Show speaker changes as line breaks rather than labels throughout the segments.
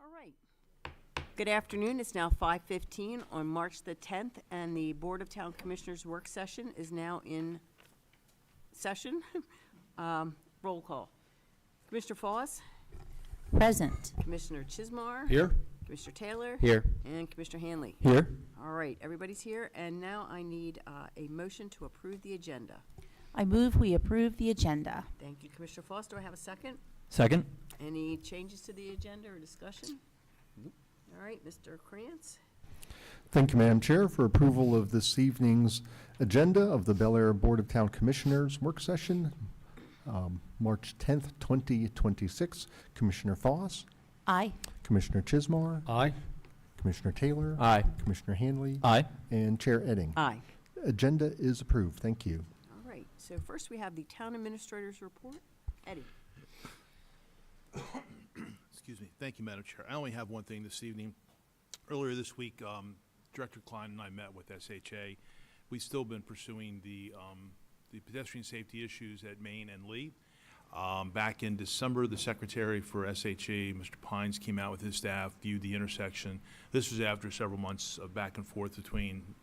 All right. Good afternoon. It's now 5:15 on March the 10th, and the Board of Town Commissioners work session is now in session. Roll call. Commissioner Foss,
Present.
Commissioner Chismar.
Here.
Commissioner Taylor.
Here.
And Commissioner Hanley.
Here.
All right, everybody's here, and now I need a motion to approve the agenda.
I move we approve the agenda.
Thank you, Commissioner Foss. Do I have a second?
Second.
Any changes to the agenda or discussion? All right, Mr. Krantz.
Thank you, Madam Chair, for approval of this evening's agenda of the Bel Air Board of Town Commissioners work session, March 10th, 2026. Commissioner Foss,
Aye.
Commissioner Chismar,
Aye.
Commissioner Taylor,
Aye.
Commissioner Hanley,
Aye.
and Chair Edding.
Aye.
Agenda is approved. Thank you.
All right, so first we have the Town Administrator's report. Eddie.
Excuse me. Thank you, Madam Chair. I only have one thing this evening. Earlier this week, Director Klein and I met with SHA. We've still been pursuing the pedestrian safety issues at Main and Lee. Back in December, the Secretary for SHA, Mr. Pines, came out with his staff, viewed the intersection. This was after several months of back and forth between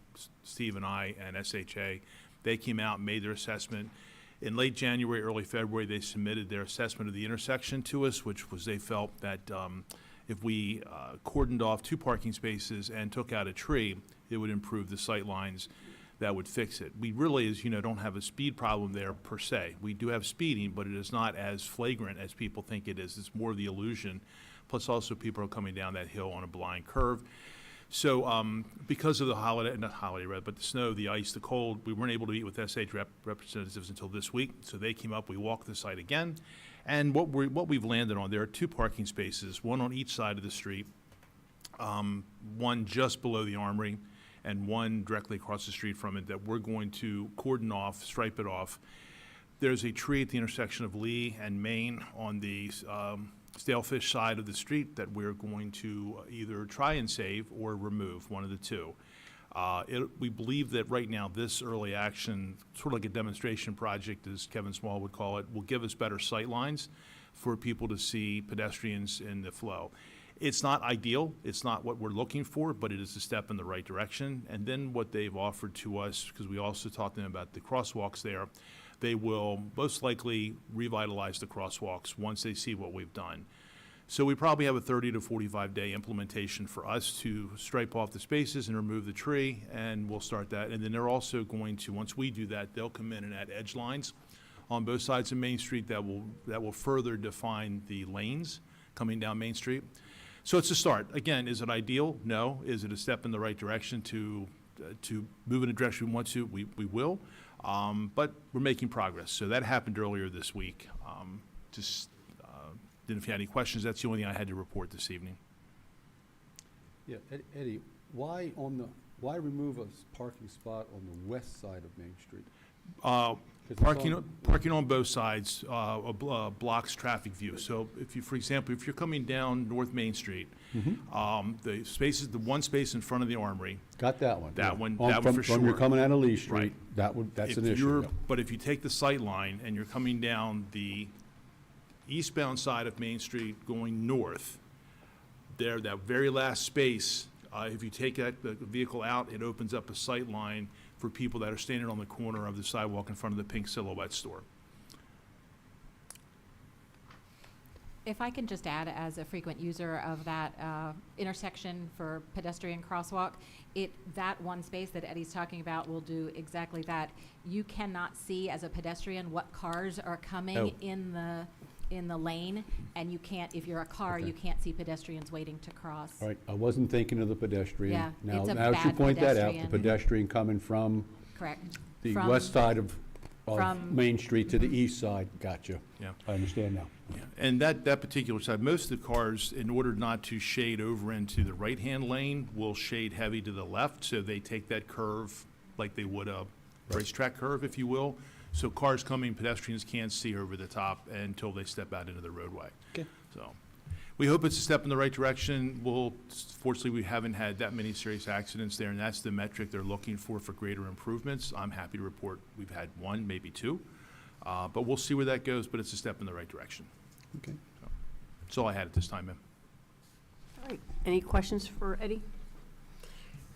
Steve and I and SHA. They came out and made their assessment. In late January, early February, they submitted their assessment of the intersection to us, which was they felt that if we cordoned off 2 parking spaces and took out a tree, it would improve the sight lines that would fix it. We really, as you know, don't have a speed problem there per se. We do have speeding, but it is not as flagrant as people think it is. It's more the illusion. Plus also people are coming down that hill on a blind curve. So because of the holiday, not holiday, but the snow, the ice, the cold, we weren't able to meet with SH representatives until this week. So they came up, we walked the site again. And what we've landed on, there are 2 parking spaces, one on each side of the street, one just below the Armory, and one directly across the street from it that we're going to cordon off, stripe it off. There's a tree at the intersection of Lee and Main on the Stalefish side of the street that we're going to either try and save or remove, one of the 2. We believe that right now this early action, sort of like a demonstration project, as Kevin Small would call it, will give us better sight lines for people to see pedestrians in the flow. It's not ideal, it's not what we're looking for, but it is a step in the right direction. And then what they've offered to us, because we also talked to them about the crosswalks there, they will most likely revitalize the crosswalks once they see what we've done. So we probably have a 30 to 45 day implementation for us to stripe off the spaces and remove the tree, and we'll start that. And then they're also going to, once we do that, they'll come in and add edge lines on both sides of Main Street that will further define the lanes coming down Main Street. So it's a start. Again, is it ideal? No. Is it a step in the right direction to move in a direction we want to? We will. But we're making progress. So that happened earlier this week. If you had any questions, that's the only thing I had to report this evening.
Yeah, Eddie, why remove a parking spot on the west side of Main Street?
Parking on both sides blocks traffic view. So if you, for example, if you're coming down North Main Street, the one space in front of the Armory.
Got that one.
That
yeah.
one
From
for sure.
you're coming out of Lee Street,
Right.
that's an issue. Yeah.
But if you take the sight line and you're coming down the eastbound side of Main Street going north, there, that very last space, if you take the vehicle out, it opens up a sight line for people that are standing on the corner of the sidewalk in front of the Pink Silhouette store.
If I can just add, as a frequent user of that intersection for pedestrian crosswalk, that one space that Eddie's talking about will do exactly that. You cannot see as a pedestrian what cars are coming in the lane, and you can't, if you're a car,
Okay.
you can't see pedestrians waiting to cross.
All right, I wasn't thinking of the pedestrian.
Yeah, it's a
Now that you
bad
point that out, the
pedestrian.
pedestrian coming from
Correct.
the
From-
west side of
from-
Main Street to the east side. Gotcha.
Yeah.
I understand now.
Yeah. And that particular side, most of the cars, in order not to shade over into the right-hand lane, will shade heavy to the left, so they take that curve like they would a racetrack curve, if you will. So cars coming, pedestrians can't see over the top until they step out into the roadway.
Okay.
So we hope it's a step in the right direction. Fortunately, we haven't had that many serious accidents there, and that's the metric they're looking for greater improvements. I'm happy to report we've had 1, maybe 2. But we'll see where that goes, but it's a step in the right direction.
Okay.
So that's all I had at this time, ma'am.
All right, any questions for Eddie?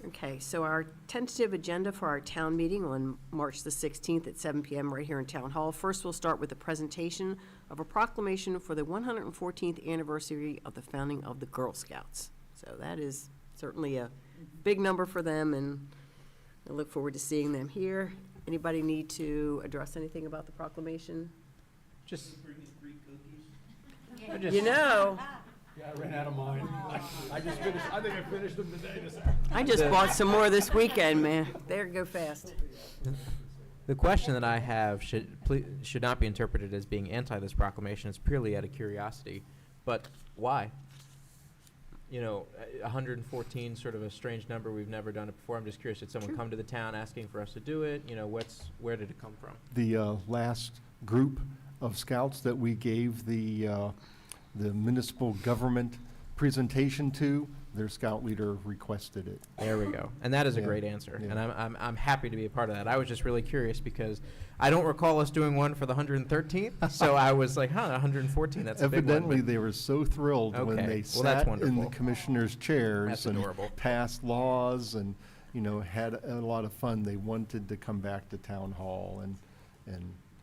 Okay, so our tentative agenda for our town meeting on March the 16th at 7 PM right here in Town Hall. First, we'll start with the presentation of a proclamation for the 114th anniversary of the founding of the Girl Scouts. So that is certainly a big number for them, and I look forward to seeing them here. Anybody need to address anything about the proclamation?
Just.
You know,
Yeah, I ran out of mine. I just finished, I think I finished them today.
I just bought some more this weekend, man. They go fast.
The question that I have should not be interpreted as being anti this proclamation. It's purely out of curiosity. But why? You know, 114, sort of a strange number. We've never done it before. I'm just curious. Did someone come to the town asking for us to do it? You know, where did it come from?
The last group of scouts that we gave the municipal government presentation to, their scout leader requested it.
There we go. And that is a
Yeah,
great answer.
yeah.
And I'm happy to be a part of that. I was just really curious because I don't recall us doing one for the 113th. So I was like, 114, that's a big one.
Evidently,
but
they were so thrilled when
Okay.
they
Well, that's
sat in the
wonderful.
commissioners' chairs
That's
and
adorable.
passed laws and, you know, had a lot of fun. They wanted to come back to town hall and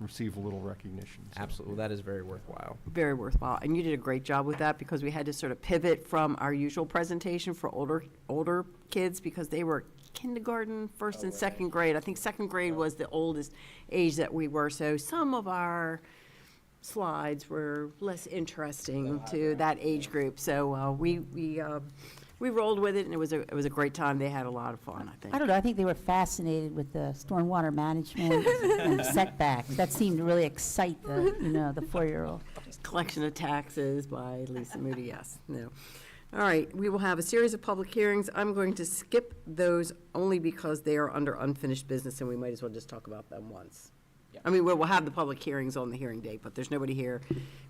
receive a little recognition. So,
Absolutely. That is very worthwhile.
Very worthwhile. And you did a great job with that because we had to sort of pivot from our usual presentation for older kids because they were kindergarten, first and second grade. I think second grade was the oldest age that we were. So some of our slides were less interesting to that age group. So we rolled with it, and it was a great time. They had a lot of fun, I think.
I don't know, I think they were fascinated with the stormwater management and setbacks. That seemed to really excite the 4-year-old.
Collection of Taxes by Lisa Moody, yes, no. All right, we will have a series of public hearings. I'm going to skip those only because they are under unfinished business, and we might as well just talk about them once. I mean, we'll have the public hearings on the hearing date, but there's nobody here.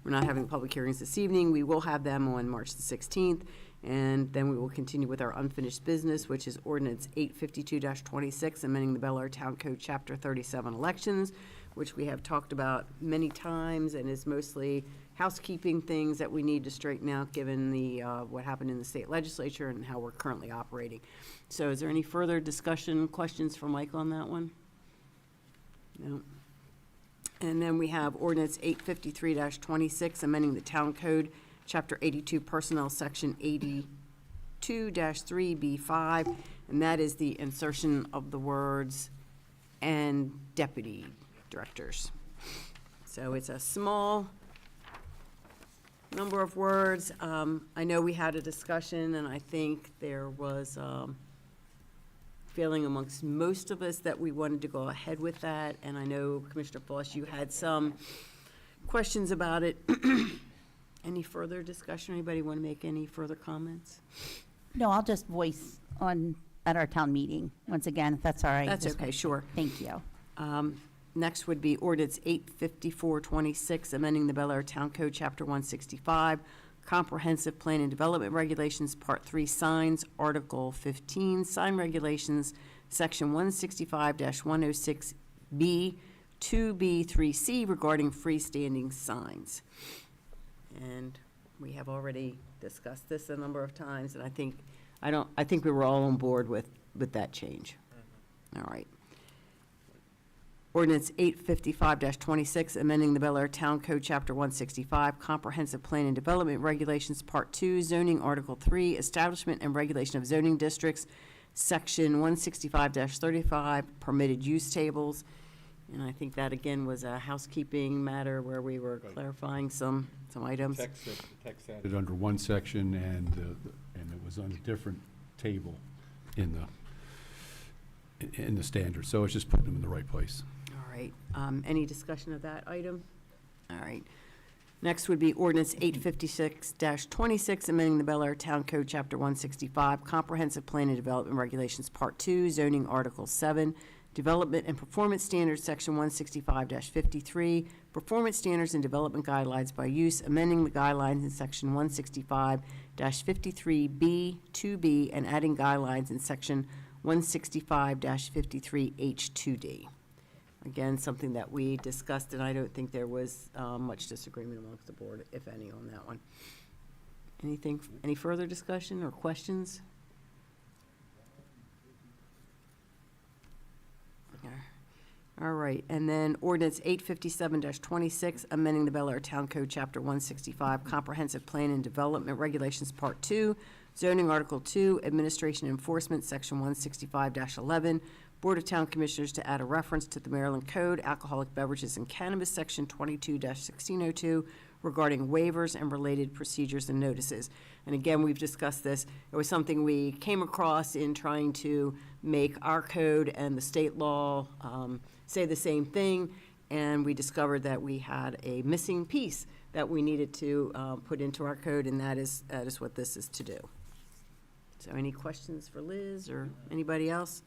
We're not having public hearings this evening. We will have them on March the 16th, and then we will continue with our unfinished business, which is ordinance 852-26, amending the Bel Air Town Code, Chapter 37, elections, which we have talked about many times and is mostly housekeeping things that we need to straighten out, given the, what happened in the state legislature and how we're currently operating. So is there any further discussion, questions for Mike on that one? No. And then we have ordinance 853-26, amending the town code, chapter 82, personnel, section 82-3B5, and that is the insertion of the words "and deputy directors." So it's a small number of words. I know we had a discussion, and I think there was feeling amongst most of us that we wanted to go ahead with that, and I know, Commissioner Foss, you had some questions about it. Any further discussion? Anybody want to make any further comments?
No, I'll just voice at our town meeting, once again, if that's all right.
That's okay, sure.
Thank you.
Next would be ordinance 854-26, amending the Bel Air Town Code, Chapter 165, Comprehensive Plan and Development Regulations, Part 3, Signs, Article 15, Sign Regulations, Section 165-106B, 2B, 3C, regarding freestanding signs. And we have already discussed this a number of times, and I think we were all on board with that change. All right. Ordinance 855-26, amending the Bel Air Town Code, Chapter 165, Comprehensive Plan and Development Regulations, Part 2, Zoning, Article 3, Establishment and Regulation of Zoning Districts, Section 165-35, Permitted Use Tables. And I think that, again, was a housekeeping matter where we were clarifying some items.
The text added under one section, and it was on a different table in the standard, so it's just putting them in the right place.
All right. Any discussion of that item? All right. Next would be ordinance 856-26, amending the Bel Air Town Code, Chapter 165, Comprehensive Plan and Development Regulations, Part 2, Zoning, Article 7, Development and Performance Standards, Section 165-53, Performance Standards and Development Guidelines by Use, amending the guidelines in Section 165-53B, 2B, and adding guidelines in Section 165-53H2D. Again, something that we discussed, and I don't think there was much disagreement amongst the board, if any, on that one. Any further discussion or questions? All right, and then ordinance 857-26, amending the Bel Air Town Code, Chapter 165, Comprehensive Plan and Development Regulations, Part 2, zoning, Article 2, Administration Enforcement, Section 165-11, Board of Town Commissioners to add a reference to the Maryland Code, Alcoholic Beverages and Cannabis, Section 22-1602, regarding waivers and related procedures and notices. And again, we've discussed this. It was something we came across in trying to make our code and the state law say the same thing, and we discovered that we had a missing piece that we needed to put into our code, and that is what this is to do. So any questions for Liz or anybody else?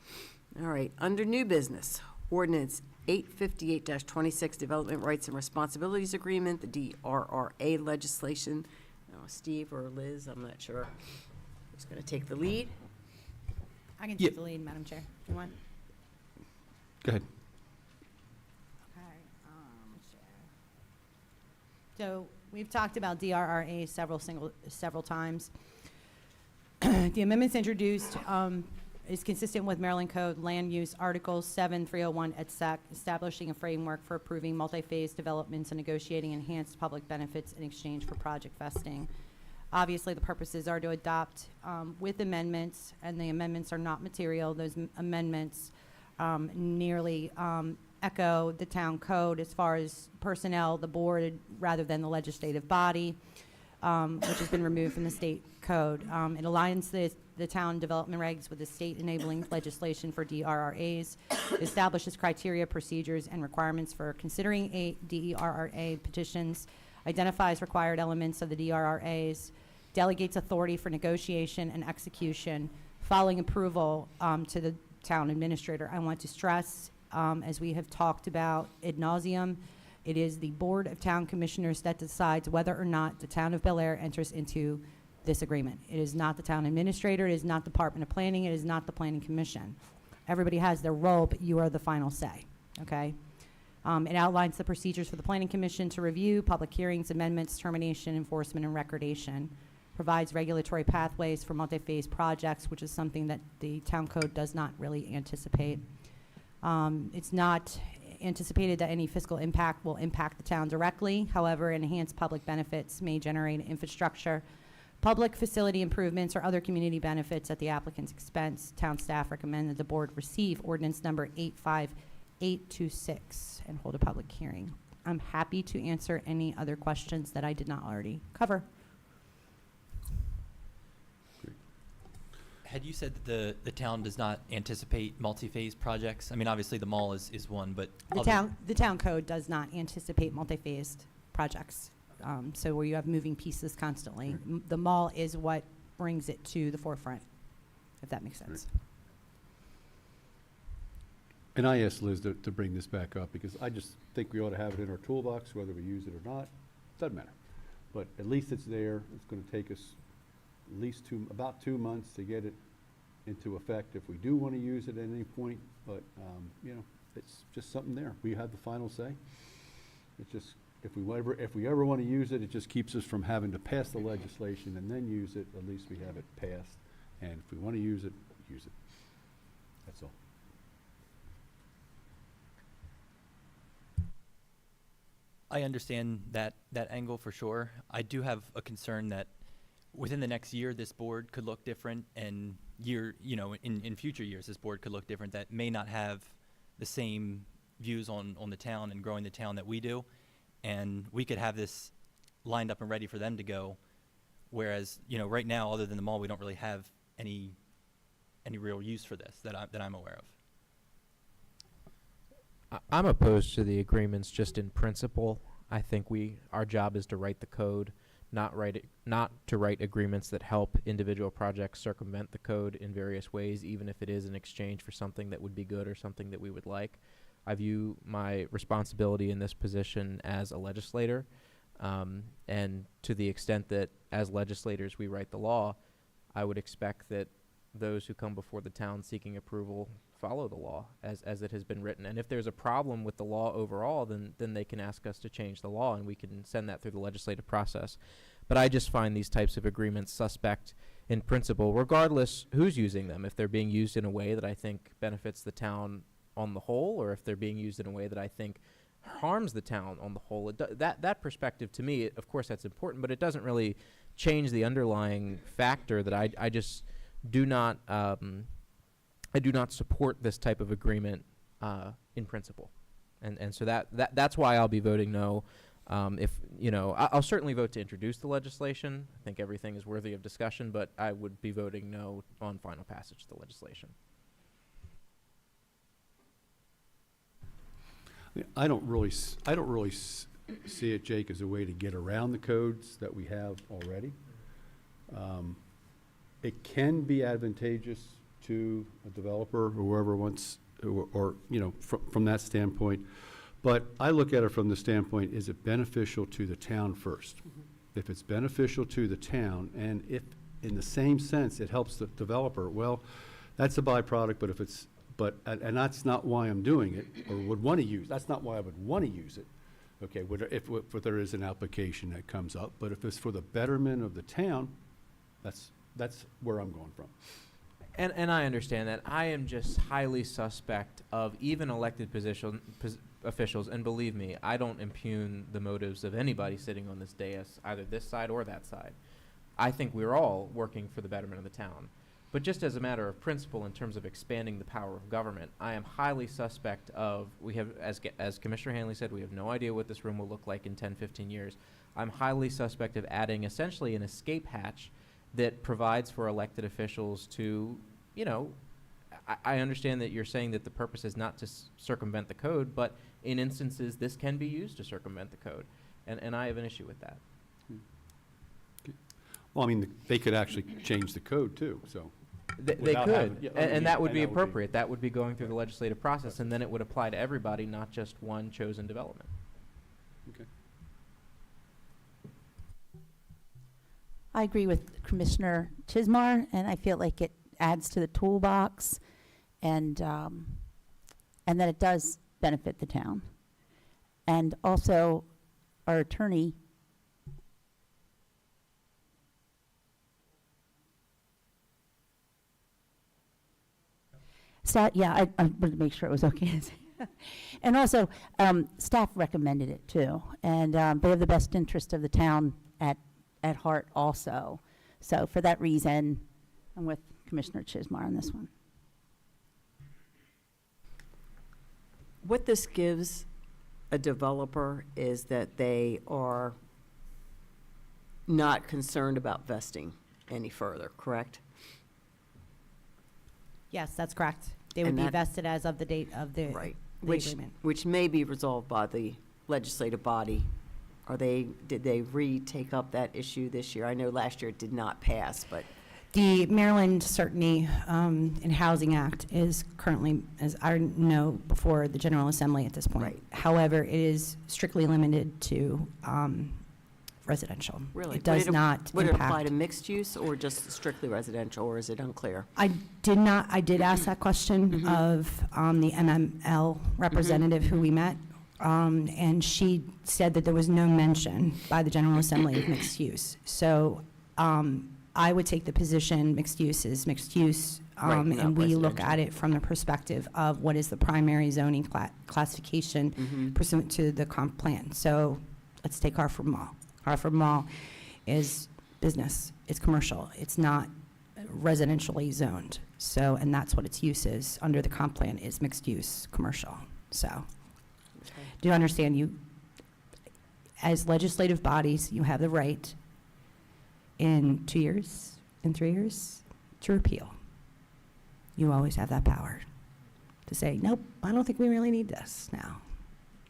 All right, under new business, ordinance 858-26, Development Rights and Responsibilities Agreement, the DRRA legislation. Steve or Liz, I'm not sure, who's going to take the lead.
I can take the lead, Madam Chair, if you want.
Go ahead.
Okay, so we've talked about DRRA several times. The amendments introduced is consistent with Maryland Code Land Use Article 7301 et sec, establishing a framework for approving multi-phase developments and negotiating enhanced public benefits in exchange for project vesting. Obviously, the purposes are to adopt with amendments, and the amendments are not material. Those amendments nearly echo the town code as far as personnel, the board, rather than the legislative body, which has been removed from the state code. It aligns the town development regs with the state enabling legislation for DRRAs, establishes criteria, procedures, and requirements for considering DRRA petitions, identifies required elements of the DRRAs, delegates authority for negotiation and execution, following approval to the town administrator. I want to stress, as we have talked about ad nauseum, it is the Board of Town Commissioners that decides whether or not the town of Bel Air enters into this agreement. It is not the town administrator, it is not the Department of Planning, it is not the Planning Commission. Everybody has their role, but you are the final say, okay? It outlines the procedures for the Planning Commission to review public hearings, amendments, termination, enforcement, and recordation. Provides regulatory pathways for multi-phase projects, which is something that the town code does not really anticipate. It's not anticipated that any fiscal impact will impact the town directly. However, enhanced public benefits may generate infrastructure, public facility improvements, or other community benefits at the applicant's expense. Town staff recommend that the board receive ordinance number 85826 and hold a public hearing. I'm happy to answer any other questions that I did not already cover.
Had you said that the town does not anticipate multi-phase projects? I mean, obviously the mall is one, but
The town code does not anticipate multi-phased projects. So where you have moving pieces constantly. The mall is what brings it to the forefront, if that makes sense.
And I asked Liz to bring this back up because I just think we ought to have it in our toolbox, whether we use it or not, doesn't matter. But at least it's there. It's going to take us at least about 2 months to get it into effect if we do want to use it at any point. But, you know, it's just something there. We have the final say. It's just, if we ever want to use it, it just keeps us from having to pass the legislation and then use it. At least we have it passed. And if we want to use it, use it. That's all.
I understand that angle for sure. I do have a concern that within the next year, this board could look different, and in future years, this board could look different that may not have the same views on the town and growing the town that we do. And we could have this lined up and ready for them to go. Whereas, right now, other than the mall, we don't really have any real use for this that I'm aware of.
I'm opposed to the agreements just in principle. I think our job is to write the code, not to write agreements that help individual projects circumvent the code in various ways, even if it is in exchange for something that would be good or something that we would like. I view my responsibility in this position as a legislator, and to the extent that as legislators we write the law, I would expect that those who come before the town seeking approval follow the law as it has been written. And if there's a problem with the law overall, then they can ask us to change the law, and we can send that through the legislative process. But I just find these types of agreements suspect in principle, regardless who's using them. If they're being used in a way that I think benefits the town on the whole, or if they're being used in a way that I think harms the town on the whole. That perspective, to me, of course, that's important, but it doesn't really change the underlying factor that I just do not I do not support this type of agreement in principle, and so that's why I'll be voting no. If you know, I'll certainly vote to introduce the legislation. I think everything is worthy of discussion, but I would be voting no on final passage of the legislation.
I don't really see it, Jake, as a way to get around the codes that we have already. It can be advantageous to a developer or whoever wants, or you know, from that standpoint. But I look at it from the standpoint, is it beneficial to the town first? If it's beneficial to the town, and if in the same sense it helps the developer, well, that's a byproduct, but if it's, and that's not why I'm doing it, or would want to use, that's not why I would want to use it. Okay, if there is an application that comes up, but if it's for the betterment of the town, that's where I'm going from.
And I understand that. I am just highly suspect of even elected officials, and believe me, I don't impugn the motives of anybody sitting on this dais, either this side or that side. I think we're all working for the betterment of the town. But just as a matter of principle, in terms of expanding the power of government, I am highly suspect of, we have, as Commissioner Hanley said, we have no idea what this room will look like in 10, 15 years. I'm highly suspect of adding essentially an escape hatch that provides for elected officials to, you know, I understand that you're saying that the purpose is not to circumvent the code, but in instances, this can be used to circumvent the code. And I have an issue with that.
Well, I mean, they could actually change the code too, so.
They
Without
could,
having- yeah,
and that would be
and
appropriate. That would be going through the legislative process, and then it would apply to everybody, not just one chosen development.
Okay.
I agree with Commissioner Chismar, and I feel like it adds to the toolbox, and that it does benefit the town. And also, our attorney I wanted to make sure it was okay. And also, staff recommended it too, and they have the best interest of the town at heart also. So for that reason, I'm with Commissioner Chismar on this one.
What this gives a developer is that they are not concerned about vesting any further, correct?
Yes, that's correct. They would
And
be
that-
vested as of the date of the
Right.
the
Which,
agreement.
which may be resolved by the legislative body. Did they retake up that issue this year? I know last year it did not pass, but
The Maryland Certainty and Housing Act is currently, as I know, before the General Assembly at this point.
Right.
However, it is strictly limited to residential.
really.
It does not
Would it apply
impact.
to mixed use or just strictly residential, or is it unclear?
I did ask that question
Mhm.
of the MML representative who we met, and she said that there was no mention by the General Assembly of mixed use. So I would take the position mixed use is mixed use,
Right, not
and we look
residential.
at it from the perspective of what is the primary zoning classification
Mhm.
pursuant to the comp plan. So let's take Hartford Mall. Hartford Mall is business, it's commercial, it's not residentially zoned. So, and that's what its use is, under the comp plan, is mixed use, commercial. So, do you understand, you, as legislative bodies, you have the right in 2 years, in 3 years, to repeal. You always have that power to say, nope, I don't think we really need this now.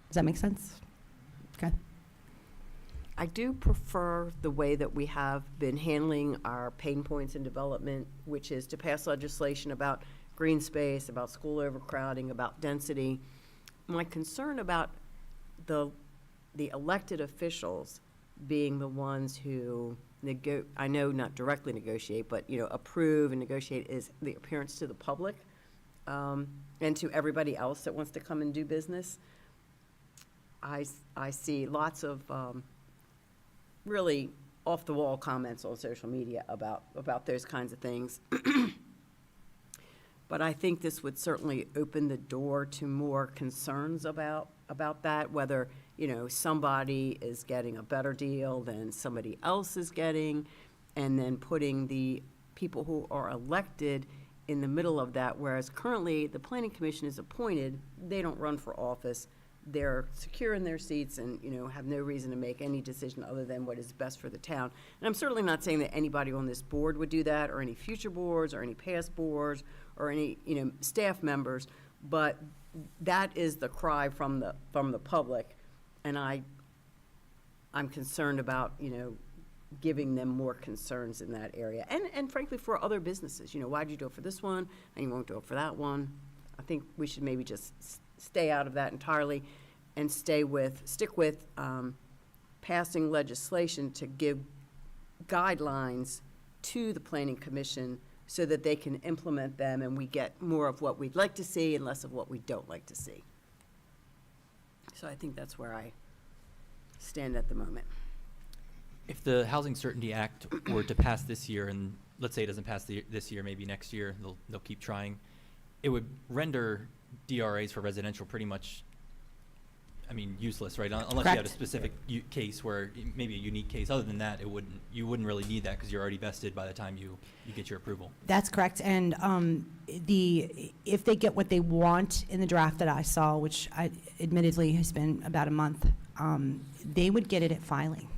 Does that make sense? Okay.
I do prefer the way that we have been handling our pain points in development, which is to pass legislation about green space, about school overcrowding, about density. My concern about the elected officials being the ones who I know not directly negotiate, but, you know, approve and negotiate, is the appearance to the public, and to everybody else that wants to come and do business. I see lots of, really off-the-wall comments on social media about those kinds of things. But I think this would certainly open the door to more concerns about that, whether, somebody is getting a better deal than somebody else is getting, and then putting the people who are elected in the middle of that, whereas currently the planning commission is appointed, they don't run for office. They're secure in their seats and, have no reason to make any decision other than what is best for the town. And I'm certainly not saying that anybody on this board would do that, or any future boards, or any past boards, or any, staff members, but that is the cry from the public. And I'm concerned about, giving them more concerns in that area. And frankly, for other businesses, why'd you do it for this one, and you won't do it for that one? I think we should maybe just stay out of that entirely and stick with passing legislation to give guidelines to the planning commission so that they can implement them and we get more of what we'd like to see and less of what we don't like to see. So I think that's where I stand at the moment.
If the Housing Certainty Act were to pass this year, and let's say it doesn't pass this year, maybe next year, they'll keep trying, it would render DRAs for residential pretty much, useless, right? Unless you had a
Correct.
specific case where, maybe a unique case. Other than that, you wouldn't really need that because you're already vested by the time you get your approval.
That's correct. And if they get what they want in the draft that I saw, which admittedly has been about a month, they would get it at filing.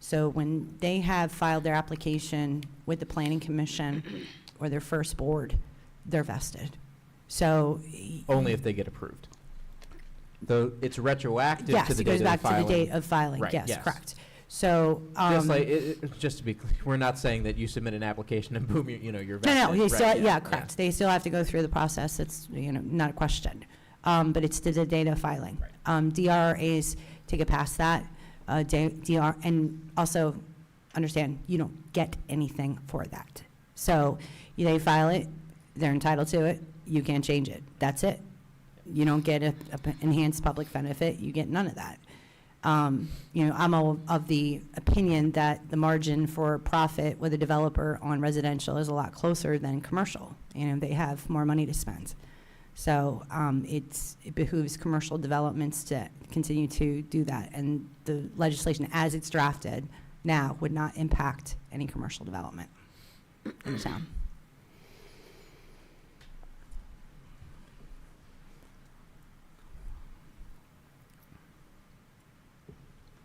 So when they have filed their application with the Planning Commission or their first board, they're vested. So
Only if they get approved. Though it's retroactive to
yes,
the
it
date
goes
of the
back to the
filing.
date of filing.
Right,
Yes,
yes.
correct. So
Just to be clear, we're not saying that you submit an application and boom, you're vested.
no, you
Right,
still,
yeah,
yeah, correct. They still have to go through the process. It's, not a question. But it's to the date of filing. DRAs take it past that. DR, and also understand you don't get anything for that. So they file it, they're entitled to it, you can't change it. That's it. You don't get a enhanced public benefit, you get none of that. I'm of the opinion that the margin for profit with a developer on residential is a lot closer than commercial. They have more money to spend. So it behooves commercial developments to continue to do that. And the legislation as it's drafted now would not impact any commercial development in the town.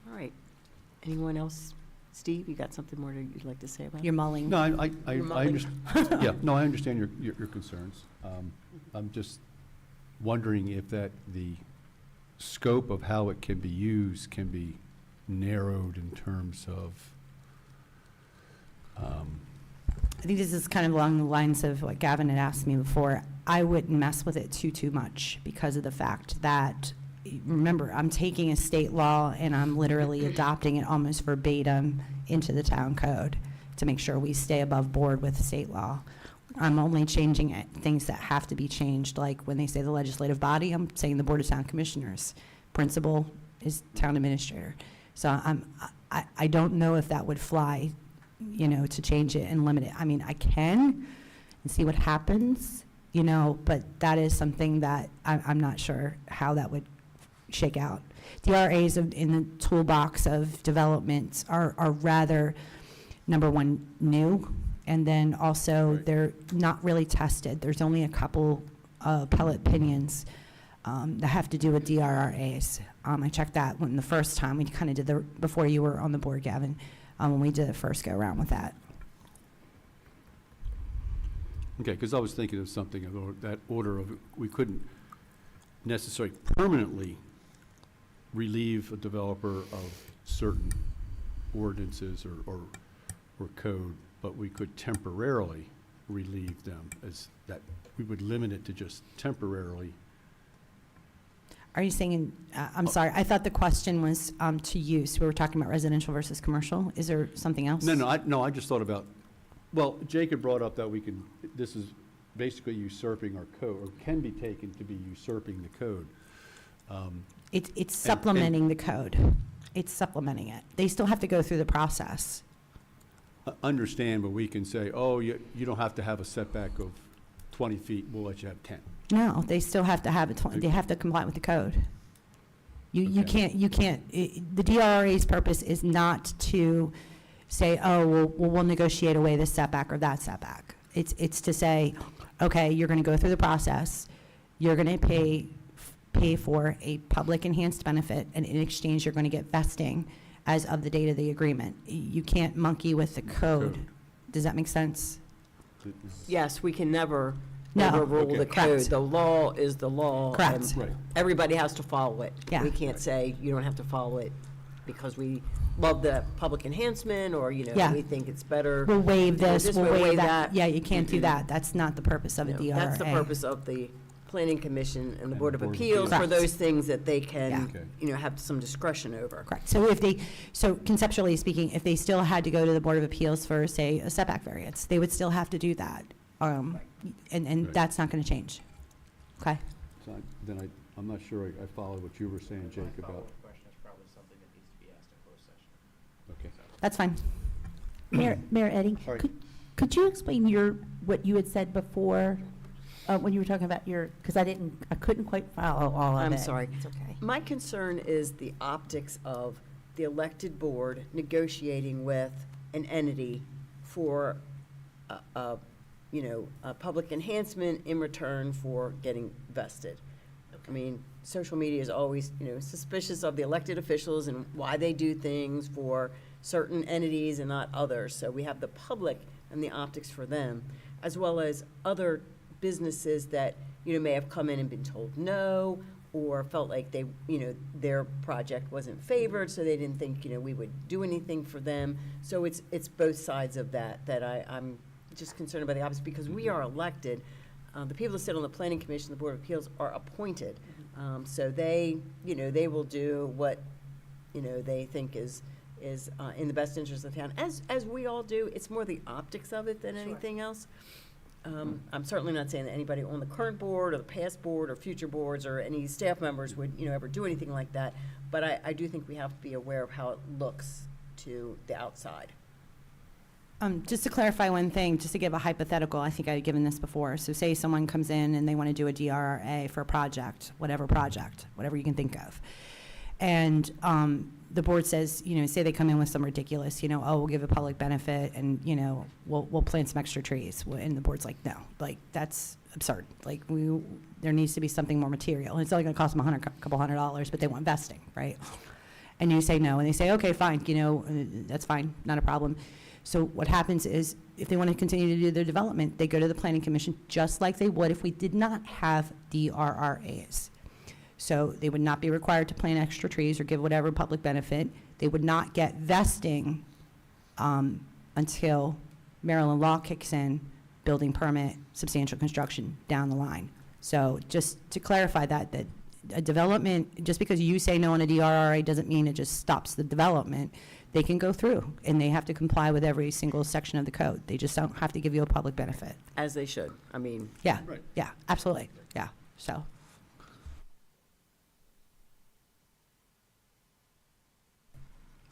All right. Anyone else? Steve, you got something more you'd like to say about it?
You're mulling.
No, I
You're mulling.
understand, yeah, no, I understand your concerns. I'm just wondering if the scope of how it can be used can be narrowed in terms of,
I think this is kind of along the lines of what Gavin had asked me before. I wouldn't mess with it too much because of the fact that, remember, I'm taking a state law and I'm literally adopting it almost verbatim into the town code to make sure we stay above board with state law. I'm only changing things that have to be changed, like when they say the legislative body, I'm saying the Board of Town Commissioners. Principal is town administrator. So I don't know if that would fly, to change it and limit it. I can and see what happens, but that is something that I'm not sure how that would shake out. DRAs in the toolbox of developments are rather, number one, new, and then also they're not really tested. There's only a couple appellate opinions that have to do with DRRAs. I checked that when the first time we kind of did before you were on the board, Gavin, when we did the first go around with that.
okay, because I was thinking of something of that order of, we couldn't necessarily permanently relieve a developer of certain ordinances or code, but we could temporarily relieve them, as that we would limit it to just temporarily.
Are you saying, I'm sorry, I thought the question was to use. We were talking about residential versus commercial. Is there something else?
No, I just thought about, well, Jacob brought up that this is basically usurping our code, or can be taken to be usurping the code.
It's supplementing the code. it's supplementing it. They still have to go through the process.
Understand, but we can say, oh, you don't have to have a setback of 20 feet, we'll let you have 10.
No, they still have to have they have to comply with the code. You
Okay.
can't, the DRRA's purpose is not to say, oh, well, we'll negotiate away this setback or that setback. It's to say, okay, you're gonna go through the process, you're gonna pay for a public enhanced benefit, and in exchange, you're gonna get vesting as of the date of the agreement. You can't monkey with the code. Does that make sense?
Yes, we can never
No.
overrule
Okay.
the code.
Correct.
The law is the law.
Correct.
and
Right.
Everybody has to follow it.
Yeah.
We can't say you don't have to follow it because we love the public enhancement, or,
Yeah.
we think it's better.
We'll waive this,
This
we'll
way,
waive that.
that.
Yeah, you can't do
Mhm.
that. That's not the purpose of a
No,
DRA.
That's the purpose of the Planning Commission and the
And
Board
the
of
Board of
Appeals, for
Appeals.
those things that they
Yeah.
can,
Okay.
have some discretion over.
Correct. So conceptually speaking, if they still had to go to the Board of Appeals for, say, a setback variance, they would still have to do that. And
Right.
that's not going to change. Okay?
So then I'm not sure I followed what you were saying, Jake, about,
question is probably something that needs to be asked in closed session.
okay.
That's fine.
Mayor Eddie,
All right.
could you explain what you had said before, when you were talking about because I couldn't quite follow all of it.
I'm sorry.
It's okay.
My concern is the optics of the elected board negotiating with an entity for a public enhancement in return for getting vested. I mean, social media is always, suspicious of the elected officials and why they do things for certain entities and not others. So we have the public and the optics for them, as well as other businesses that, may have come in and been told no, or felt like they, their project wasn't favored, so they didn't think, we would do anything for them. So it's both sides of that I'm just concerned about the opposite, because we are elected. The people that sit on the Planning Commission, the Board of Appeals, are appointed. So they, they will do what, they think is in the best interest of the town, as we all do. It's more the optics of it than anything else. I'm certainly not saying that anybody on the current board or the past board or future boards or any staff members would, ever do anything like that. But I do think we have to be aware of how it looks to the outside.
Just to clarify one thing, just to give a hypothetical, I think I've given this before. So say someone comes in and they want to do a DRA for a project, whatever you can think of. And the board says, say they come in with some ridiculous, we'll give a public benefit and, we'll plant some extra trees. And the board's like, no, like, that's absurd. Like, there needs to be something more material. It's only going to cost them couple $100, but they want vesting, right? And you say no, and they say, okay, fine, that's fine, not a problem. So what happens is, if they want to continue to do their development, they go to the Planning Commission, just like they would if we did not have DRRAs. So they would not be required to plant extra trees or give whatever public benefit. They would not get vesting until Maryland law kicks in, building permit, substantial construction down the line. So just to clarify that a development, just because you say no on a DRRA doesn't mean it just stops the development. They can go through, and they have to comply with every single section of the code. They just don't have to give you a public benefit.
As they should. I mean,
Yeah,
Right.
yeah, absolutely, yeah, so.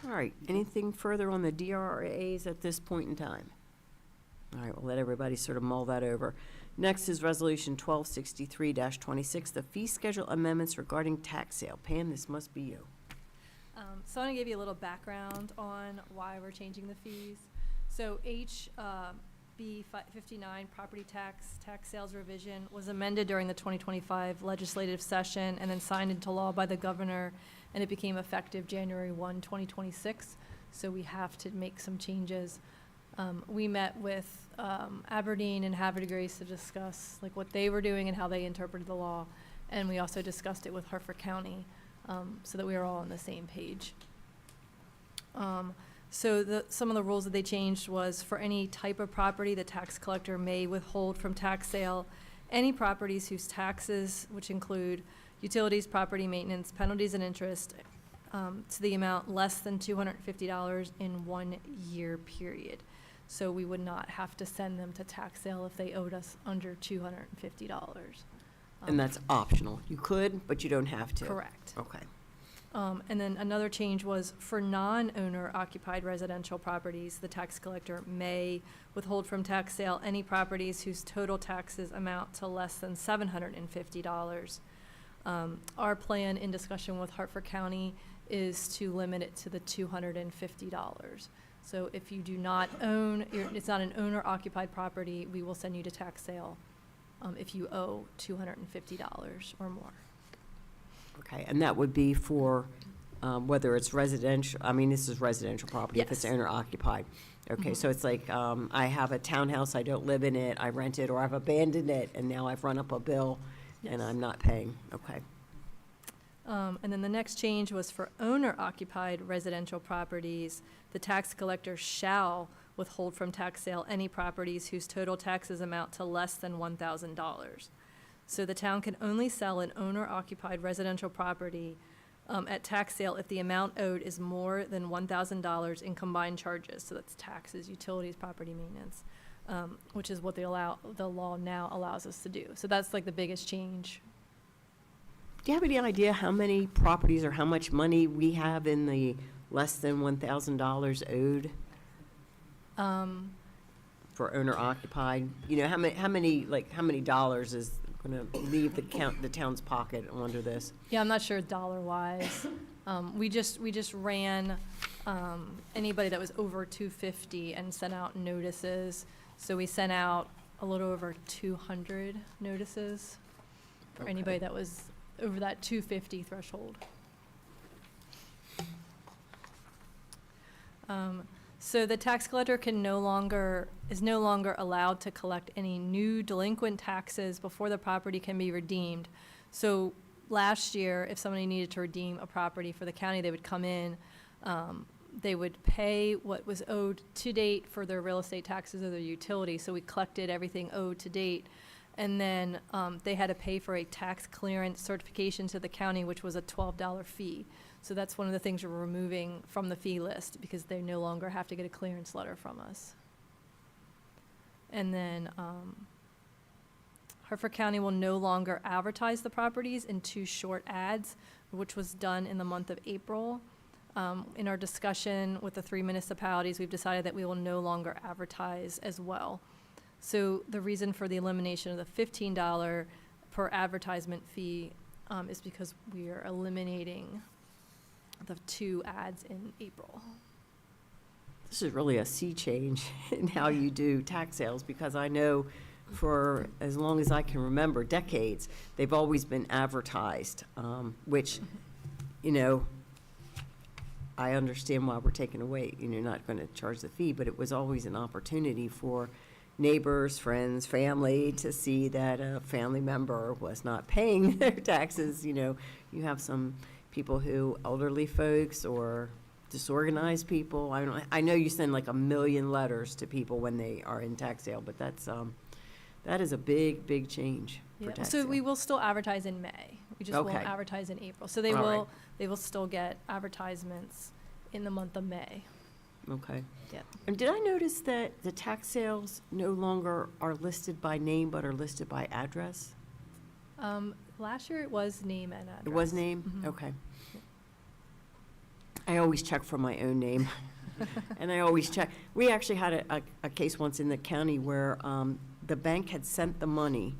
all right, anything further on the DRAs at this point in time? All right, we'll let everybody sort of mull that over. Next is Resolution 1263-26, the fee schedule amendments regarding tax sale. Pam, this must be you.
So I want to give you a little background on why we're changing the fees. So HB 59, property tax sales revision, was amended during the 2025 legislative session and then signed into law by the governor, and it became effective January 1, 2026. So we have to make some changes. We met with Aberdeen and Havre de Grace to discuss like what they were doing and how they interpreted the law, and we also discussed it with Harford County. So that we are all on the same page. So some of the rules that they changed was, for any type of property, the tax collector may withhold from tax sale any properties whose taxes, which include utilities, property maintenance, penalties, and interest, to the amount less than $250 in 1 year period. So we would not have to send them to tax sale if they owed us under $250.
And that's optional. You could, but you don't have to.
Correct.
Okay.
And then another change was for non-owner occupied residential properties, the tax collector may withhold from tax sale any properties whose total taxes amount to less than $750. Our plan in discussion with Hartford County is to limit it to the $250. So if you do not own, it's not an owner occupied property, we will send you to tax sale if you owe $250 or more.
Okay, and that would be for, whether it's residential, I mean, this is residential property, if it's
Yes.
owner occupied. Okay,
Mhm.
so it's like, I have a townhouse, I don't live in it, I rent it, or I've abandoned it, and now I've run up a bill, and
Yes.
I'm not paying, okay.
And then the next change was for owner-occupied residential properties, the tax collector shall withhold from tax sale any properties whose total taxes amount to less than $1,000. So the town can only sell an owner-occupied residential property at tax sale if the amount owed is more than $1,000 in combined charges. So that's taxes, utilities, property maintenance, which is what the law now allows us to do. So that's like the biggest change.
Do you have any idea how many properties or how much money we have in the less than $1,000 owed for owner occupied? You know, how many dollars is gonna leave the town's pocket under this?
Yeah, I'm not sure dollar-wise. We just ran anybody that was over 250 and sent out notices. So we sent out a little over 200 notices for anybody that was over that 250 threshold. So the tax collector is no longer allowed to collect any new delinquent taxes before the property can be redeemed. So last year, if somebody needed to redeem a property for the county, they would come in, they would pay what was owed to date for their real estate taxes or their utilities. So we collected everything owed to date. And then they had to pay for a tax clearance certification to the county, which was a $12 fee. So that's one of the things we're removing from the fee list because they no longer have to get a clearance letter from us. And then Hartford County will no longer advertise the properties in 2 short ads, which was done in the month of April. In our discussion with the 3 municipalities, we've decided that we will no longer advertise as well. So the reason for the elimination of the $15 per advertisement fee is because we are eliminating the 2 ads in April.
This is really a sea change in how you do tax sales, because I know for as long as I can remember, decades, they've always been advertised, which, you know, I understand why we're taking away, you know, not going to charge the fee, but it was always an opportunity for neighbors, friends, family to see that a family member was not paying their taxes. You know, you have some people who, elderly folks or disorganized people, I know you send like 1 million letters to people when they are in tax sale, but that is a big, big change for
Yeah,
tax
so
sale.
we will still advertise in May. We just won't
Okay.
advertise in April. So they
All right.
will still get advertisements in the month of May.
Okay.
Yep.
And did I notice that the tax sales no longer are listed by name, but are listed by address?
Last year it was name and address.
It was name?
Mhm.
Okay. I always check for my own name. And I always check. We actually had a case once in the county where the bank had sent the money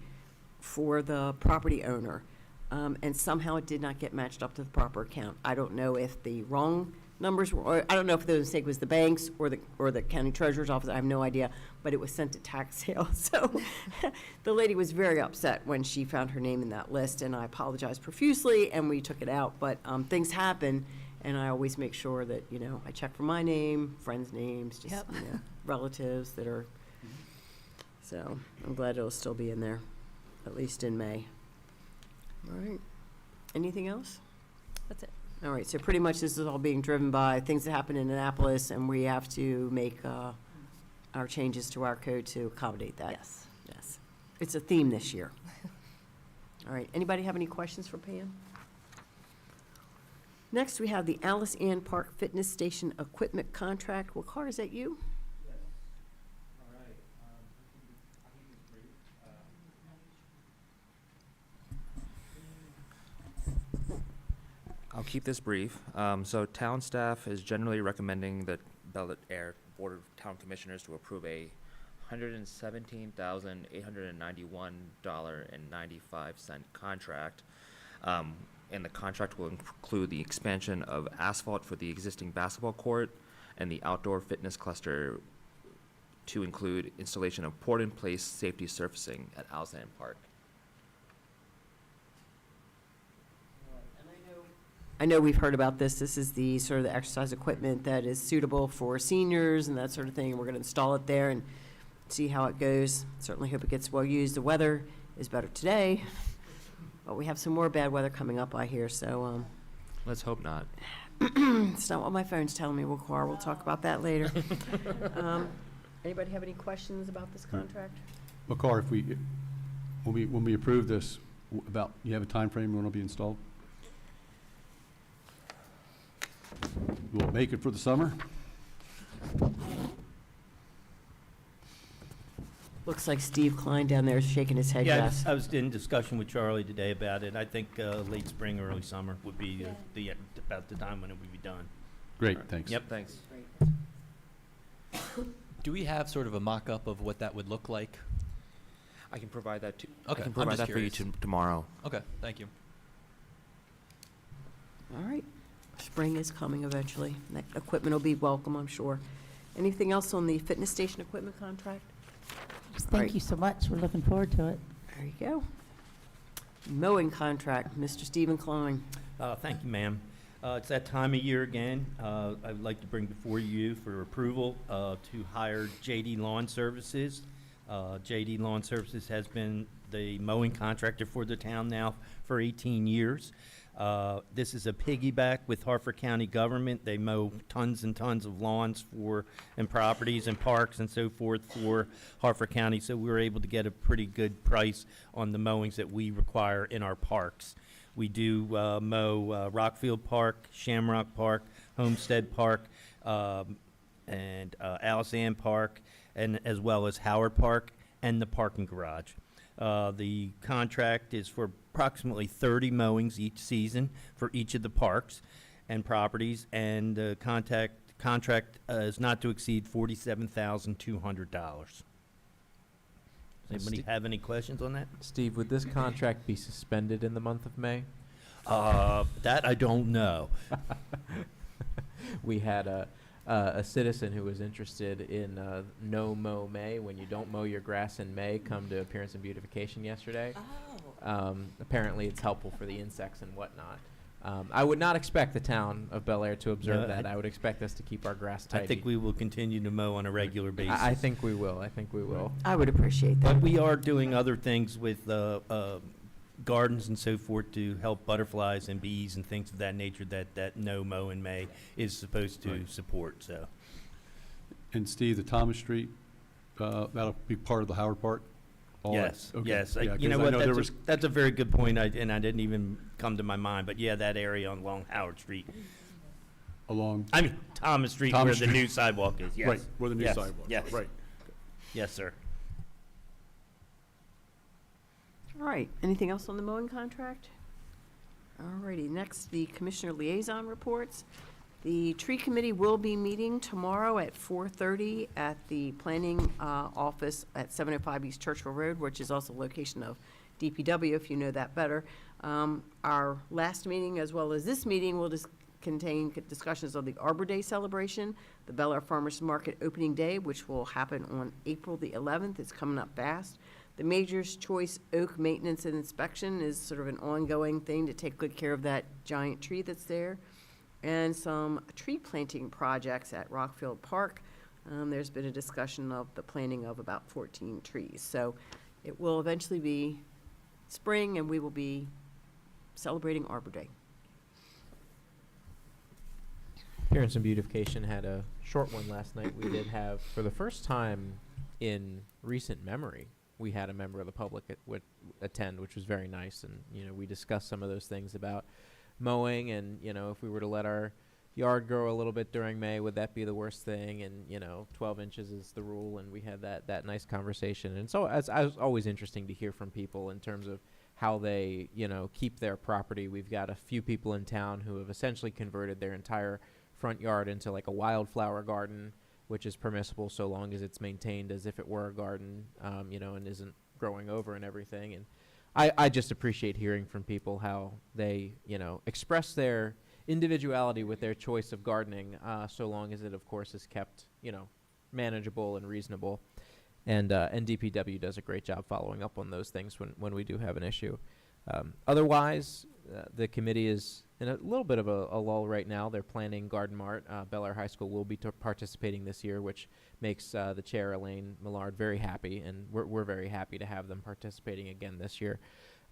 for the property owner, and somehow it did not get matched up to the proper account. I don't know if the wrong numbers were, or I don't know if the mistake was the bank's or the county treasurer's office. I have no idea, but it was sent to tax sale. So the lady was very upset when she found her name in that list, and I apologized profusely, and we took it out. But things happen. And I always make sure that, you know, I check for my name, friends' names, just,
Yep.
you know, relatives that are, so I'm glad it'll still be in there, at least in May. All right. Anything else?
That's it.
All right, so pretty much this is all being driven by things that happen in Annapolis, and we have to make our changes to our code to accommodate that.
Yes.
Yes. It's a theme this year. All right, anybody have any questions for Pam? Next, we have the Alice Ann Park Fitness Station Equipment Contract. Wakar, is that you?
I'll keep this brief. So town staff is generally recommending that Bel Air Board of Town Commissioners to approve a $117,891.95 contract. And the contract will include the expansion of asphalt for the existing basketball court and the outdoor fitness cluster to include installation of port-in-place safety surfacing at Alzan Park.
I know we've heard about this. This is the sort of the exercise equipment that is suitable for seniors and that sort of thing. We're going to install it there and see how it goes. Certainly hope it gets well used. The weather is better today, but we have some more bad weather coming up, I hear, so,
Let's hope not.
it's not what my phone's telling me, Wakar. We'll talk about that later. Anybody have any questions about this contract?
McCar, if we, when we approve this, about, you have a time frame when it'll be installed? Will it make it for the summer?
Looks like Steve Klein down there is shaking his head,
Yeah,
yes.
I was in discussion with Charlie today about it. I think late spring, early summer would be about the time when it would be done.
Great, thanks.
Yep.
Thanks.
Do we have sort of a mock-up of what that would look like?
I can provide that to.
Okay,
I can
I'm
provide
just
that for you
curious.
tomorrow.
Okay, thank you.
All right. Spring is coming eventually. That equipment will be welcome, I'm sure. Anything else on the fitness station equipment contract?
Thank
right.
you so much. We're looking forward to it.
There you go. Mowing contract, Mr. Stephen Klein.
Thank you, ma'am. It's that time of year again. I'd like to bring before you for approval to hire JD Lawn Services. JD Lawn Services has been the mowing contractor for the town now for 18 years. This is a piggyback with Hartford County government. They mow tons and tons of lawns and properties and parks and so forth for Hartford County, so we were able to get a pretty good price on the mowings that we require in our parks. We do mow Rockfield Park, Shamrock Park, Homestead Park, and Alzan Park, and as well as Howard Park and the parking garage. The contract is for approximately 30 mowings each season for each of the parks and properties, and the contract is not to exceed $47,200. Does anybody have any questions on that?
Steve, would this contract be suspended in the month of May?
That I don't know.
We had a citizen who was interested in No Mow May. When you don't mow your grass in May, come to Appearance and Beautification yesterday. Apparently, it's helpful for the insects and whatnot. I would not expect the town of Bel Air to observe
No,
that. I would expect us to keep our grass tidy.
I think we will continue to mow on a regular basis.
I think we will. I think we will.
I would appreciate that.
But we are doing other things with gardens and so forth to help butterflies and bees and things of that nature that No Mow in May is supposed to
Right.
support, so.
And Steve, the Thomas Street, that'll be part of the Howard Park? All that?
Yes,
Okay.
yes.
Yeah,
You know
'cause I
what,
there was
that's a very good point, and I didn't even come to my mind, but yeah, that area along Howard Street.
along,
I mean, Thomas Street
Thomas
where the
Street.
new sidewalk is, yes.
right, where the new
Yes,
sidewalk
yes.
is, right.
Yes, sir.
All right, anything else on the mowing contract? All righty, next, the Commissioner Liaison reports. The Tree Committee will be meeting tomorrow at 4:30 at the Planning Office at 705 East Churchill Road, which is also location of DPW, if you know that better. Our last meeting, as well as this meeting, will contain discussions of the Arbor Day celebration, the Bel Air Farmers Market Opening Day, which will happen on April the 11th. It's coming up fast. The Major's Choice Oak Maintenance and Inspection is sort of an ongoing thing to take good care of that giant tree that's there. And some tree planting projects at Rockfield Park. There's been a discussion of the planting of about 14 trees. So it will eventually be spring, and we will be celebrating Arbor Day.
Appearance and Beautification had a short one last night. We did have, for the first time in recent memory, we had a member of the public attend, which was very nice. And, we discussed some of those things about mowing and, if we were to let our yard grow a little bit during May, would that be the worst thing? And, 12 inches is the rule, and we had that nice conversation. And so it's always interesting to hear from people in terms of how they, keep their property. We've got a few people in town who have essentially converted their entire front yard into like a wildflower garden, which is permissible so long as it's maintained as if it were a garden, and isn't growing over and everything. And I just appreciate hearing from people how they, express their individuality with their choice of gardening, so long as it, of course, is kept, manageable and reasonable. And DPW does a great job following up on those things when we do have an issue. Otherwise, the committee is in a little bit of a lull right now. They're planning Garden Mart. Bel Air High School will be participating this year, which makes the chair, Elaine Millard, very happy, and we're very happy to have them participating again this year.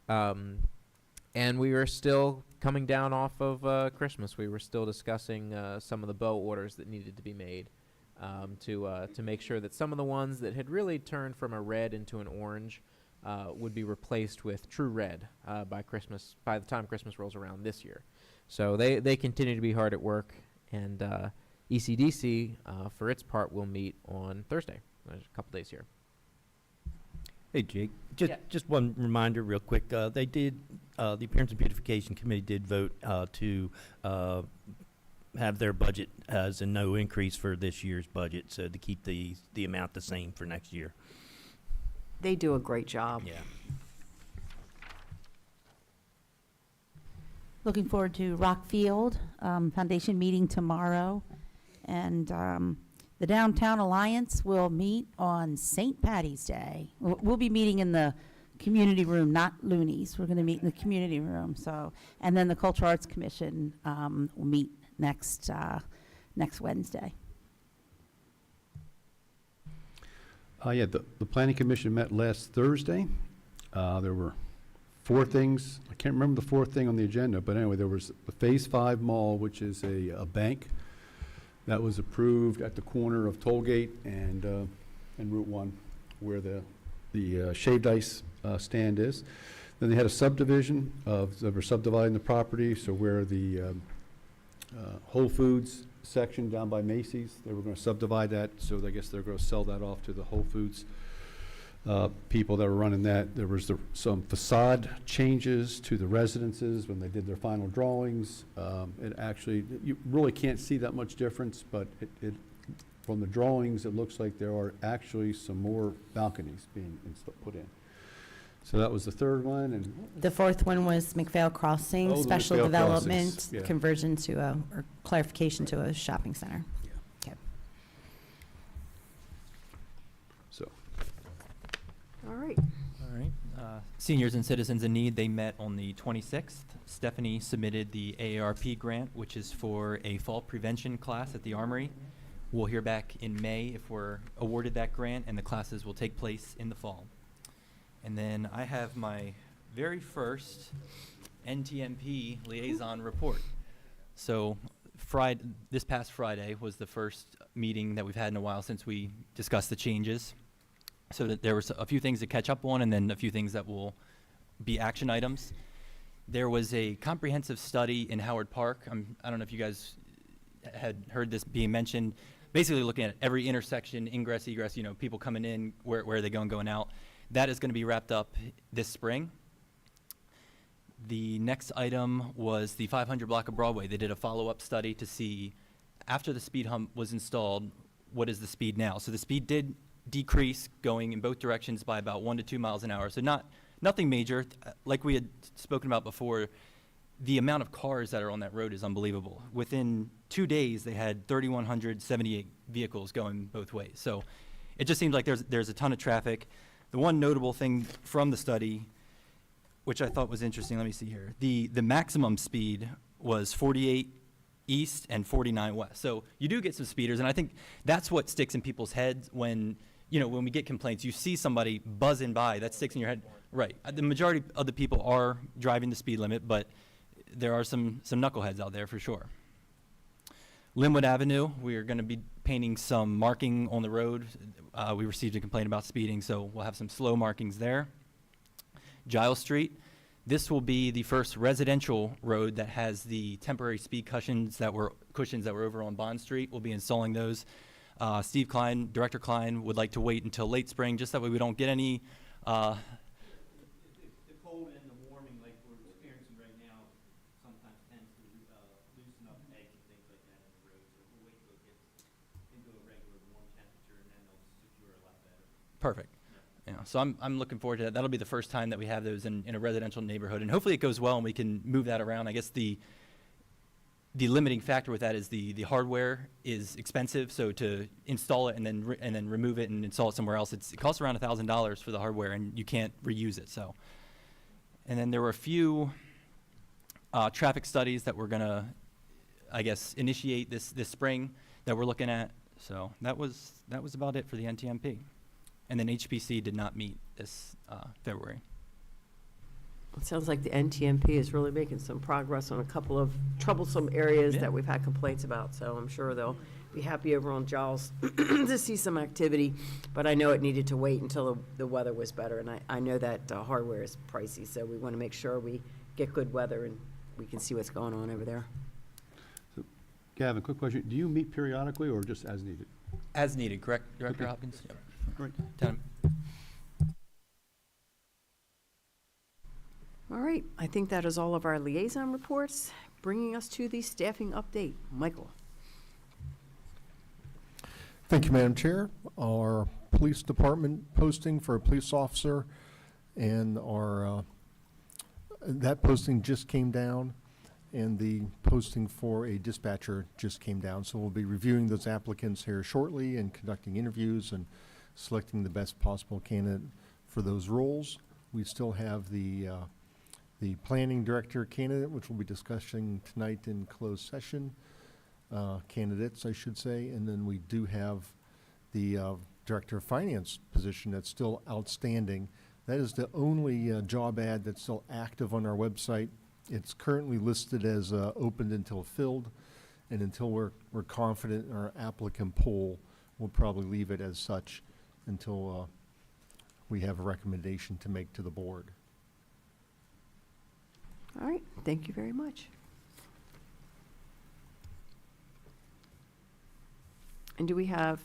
And we were still coming down off of Christmas. We were still discussing some of the bow orders that needed to be made to make sure that some of the ones that had really turned from a red into an orange would be replaced with true red by the time Christmas rolls around this year. So they continue to be hard at work, and ECDC, for its part, will meet on Thursday. There's a couple days here.
Hey, Jake, just one reminder real quick. The Appearance and Beautification Committee did vote to have their budget as a no increase for this year's budget, so to keep the amount the same for next year.
They do a great job.
Yeah.
Looking forward to Rockfield Foundation meeting tomorrow. And the Downtown Alliance will meet on St. Patty's Day. We'll be meeting in the community room, not Looney's. We're going to meet in the community room. And then the Cultural Arts Commission will meet next Wednesday.
The Planning Commission met last Thursday. There were 4 things. I can't remember the 4th thing on the agenda, but anyway, there was the Phase 5 Mall, which is a bank that was approved at the corner of Tollgate and Route 1, where the shaved ice stand is. Then they had a subdivision they were subdividing the property, so where the Whole Foods section down by Macy's, they were going to subdivide that, so I guess they're going to sell that off to the Whole Foods people that were running that. There was some facade changes to the residences when they did their final drawings. It actually, you really can't see that much difference, but from the drawings, it looks like there are actually some more balconies being put in. So that was the 3rd one, and
The 4th one was McPhail Crossing,
Oh, the
special
McPhail
development,
Crossings, yeah.
conversion to or clarification to a shopping center.
so.
All right.
All right. Seniors and Citizens in Need, they met on the 26th. Stephanie submitted the AARP grant, which is for a fall prevention class at the Armory. We'll hear back in May if we're awarded that grant, and the classes will take place in the fall. And then I have my very first NTMP liaison report. So this past Friday was the first meeting that we've had in a while since we discussed the changes. So that there was a few things to catch up on, and then a few things that will be action items. There was a comprehensive study in Howard Park. I don't know if you guys had heard this being mentioned. Basically looking at every intersection, ingress, egress, people coming in, where are they going out. That is going to be wrapped up this spring. The next item was the 500 block of Broadway. They did a follow-up study to see, after the speed hump was installed, what is the speed now? So the speed did decrease, going in both directions by about 1 to 2 miles an hour. So nothing major. Like we had spoken about before, the amount of cars that are on that road is unbelievable. Within 2 days, they had 3,178 vehicles going both ways. So it just seems like there's a ton of traffic. The one notable thing from the study, which I thought was interesting, let me see here. The maximum speed was 48 east and 49 west. So you do get some speeders, and I think that's what sticks in people's heads when we get complaints. You see somebody buzzing by, that sticks in your head. Right. The majority of the people are driving the speed limit, but there are some knuckleheads out there for sure. Linwood Avenue, we are going to be painting some marking on the road. We received a complaint about speeding, so we'll have some slow markings there. Giles Street, This will be the first residential road that has the temporary speed cushions that were over on Bond Street. We'll be installing those. Steve Klein, Director Klein, would like to wait until late spring, just that way we don't get any,
The cold and the warming like we're experiencing right now sometimes tends to loosen up eggs and things like that in the road. So we'll wait till it gets into a regular warm temperature and then they'll secure a lot better.
perfect. You know, so I'm looking forward to that. That'll be the first time that we have those in a residential neighborhood, and hopefully it goes well and we can move that around. I guess the limiting factor with that is the hardware is expensive, so to install it and then remove it and install it somewhere else, it costs around $1,000 for the hardware, and you can't reuse it. So, and then there were a few traffic studies that we're gonna, I guess, initiate this spring that we're looking at. So that was about it for the NTMP. And then HPC did not meet this February.
It sounds like the NTMP is really making some progress on a couple of troublesome areas
Yeah.
that we've had complaints about, so I'm sure they'll be happy over on Giles to see some activity. But I know it needed to wait until the weather was better, and I know that hardware is pricey, so we want to make sure we get good weather and we can see what's going on over there.
Gavin, quick question. Do you meet periodically or just as needed?
As needed, correct, Director
Okay.
Hopkins? Yep.
Great.
All right, I think that is all of our liaison reports, bringing us to the staffing update. Michael?
Thank you, Madam Chair. Our police department posting for a police officer and our, that posting just came down, and the posting for a dispatcher just came down. So we'll be reviewing those applicants here shortly and conducting interviews and selecting the best possible candidate for those roles. We still have the planning director candidate, which we'll be discussing tonight in closed session. Candidates, I should say, and then we do have the director of finance position that's still outstanding. That is the only job ad that's still active on our website. It's currently listed as opened until filled, and until we're confident in our applicant pool, we'll probably leave it as such until we have a recommendation to make to the board.
All right, thank you very much. And do we have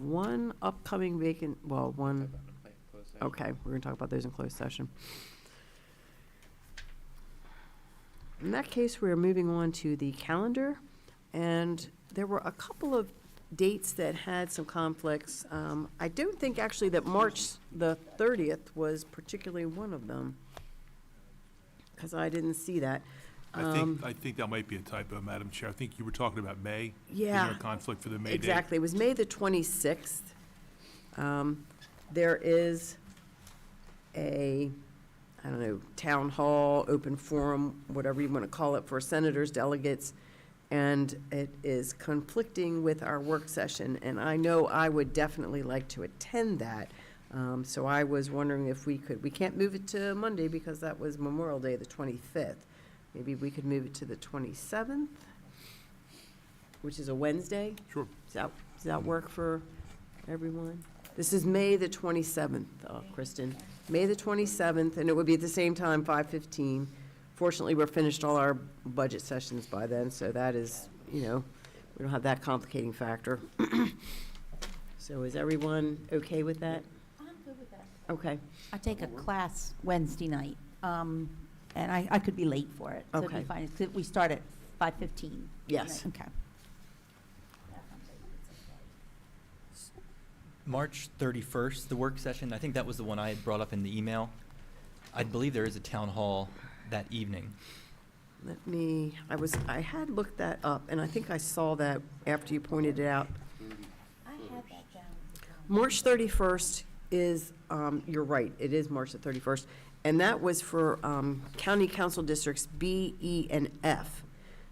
one upcoming vacant, well, one, okay, we're gonna talk about those in closed session. In that case, we're moving on to the calendar, and there were a couple of dates that had some conflicts. I don't think actually that March the 30th was particularly one of them, because I didn't see that.
I think that might be a typo, Madam Chair. I think you were talking about May. Is
Yeah.
there a conflict for the May date?
Exactly, it was May the 26th. There is a, I don't know, town hall, open forum, whatever you want to call it, for senators, delegates, and it is conflicting with our work session, and I know I would definitely like to attend that. So I was wondering if we can't move it to Monday because that was Memorial Day, the 25th. Maybe we could move it to the 27th, which is a Wednesday?
Sure.
Does that work for everyone? This is May the 27th, Kristen. May the 27th, and it would be at the same time, 5:15. Fortunately, we're finished all our budget sessions by then, so that is, we don't have that complicating factor. So is everyone okay with that?
I'm good with that.
Okay,
I take a class Wednesday night, and I could be late for it. So it'd
Okay.
be fine. We start at 5:15.
yes.
Okay.
March 31st, the work session, I think that was the one I had brought up in the email. I believe there is a town hall that evening.
I had looked that up, and I think I saw that after you pointed it out.
I had that down.
March 31st is, you're right, it is March the 31st, and that was for county council districts B, E, and F.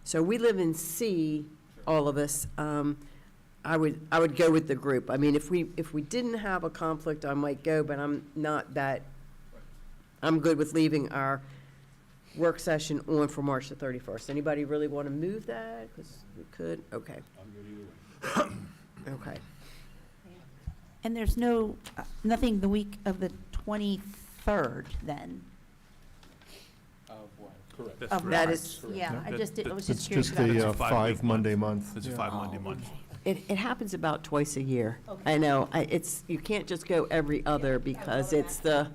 So we live in C, all of us. I would go with the group. I mean, if we didn't have a conflict, I might go, but I'm good with leaving our work session on for March the 31st. Anybody really want to move that? Because we could, okay. Okay.
And there's nothing the week of the 23rd? 3rd then.
That's
Of
correct.
That
March.
is-
Yeah, I
That-
just, I
that-
was
It's
just curious
just
about
That's
a
a 5-week
5 Monday
month.
month.
It's a
Yeah.
5 Monday
Oh,
month.
okay.
It happens about twice a year.
Okay.
I know, it's, you can't just go every other because it's the,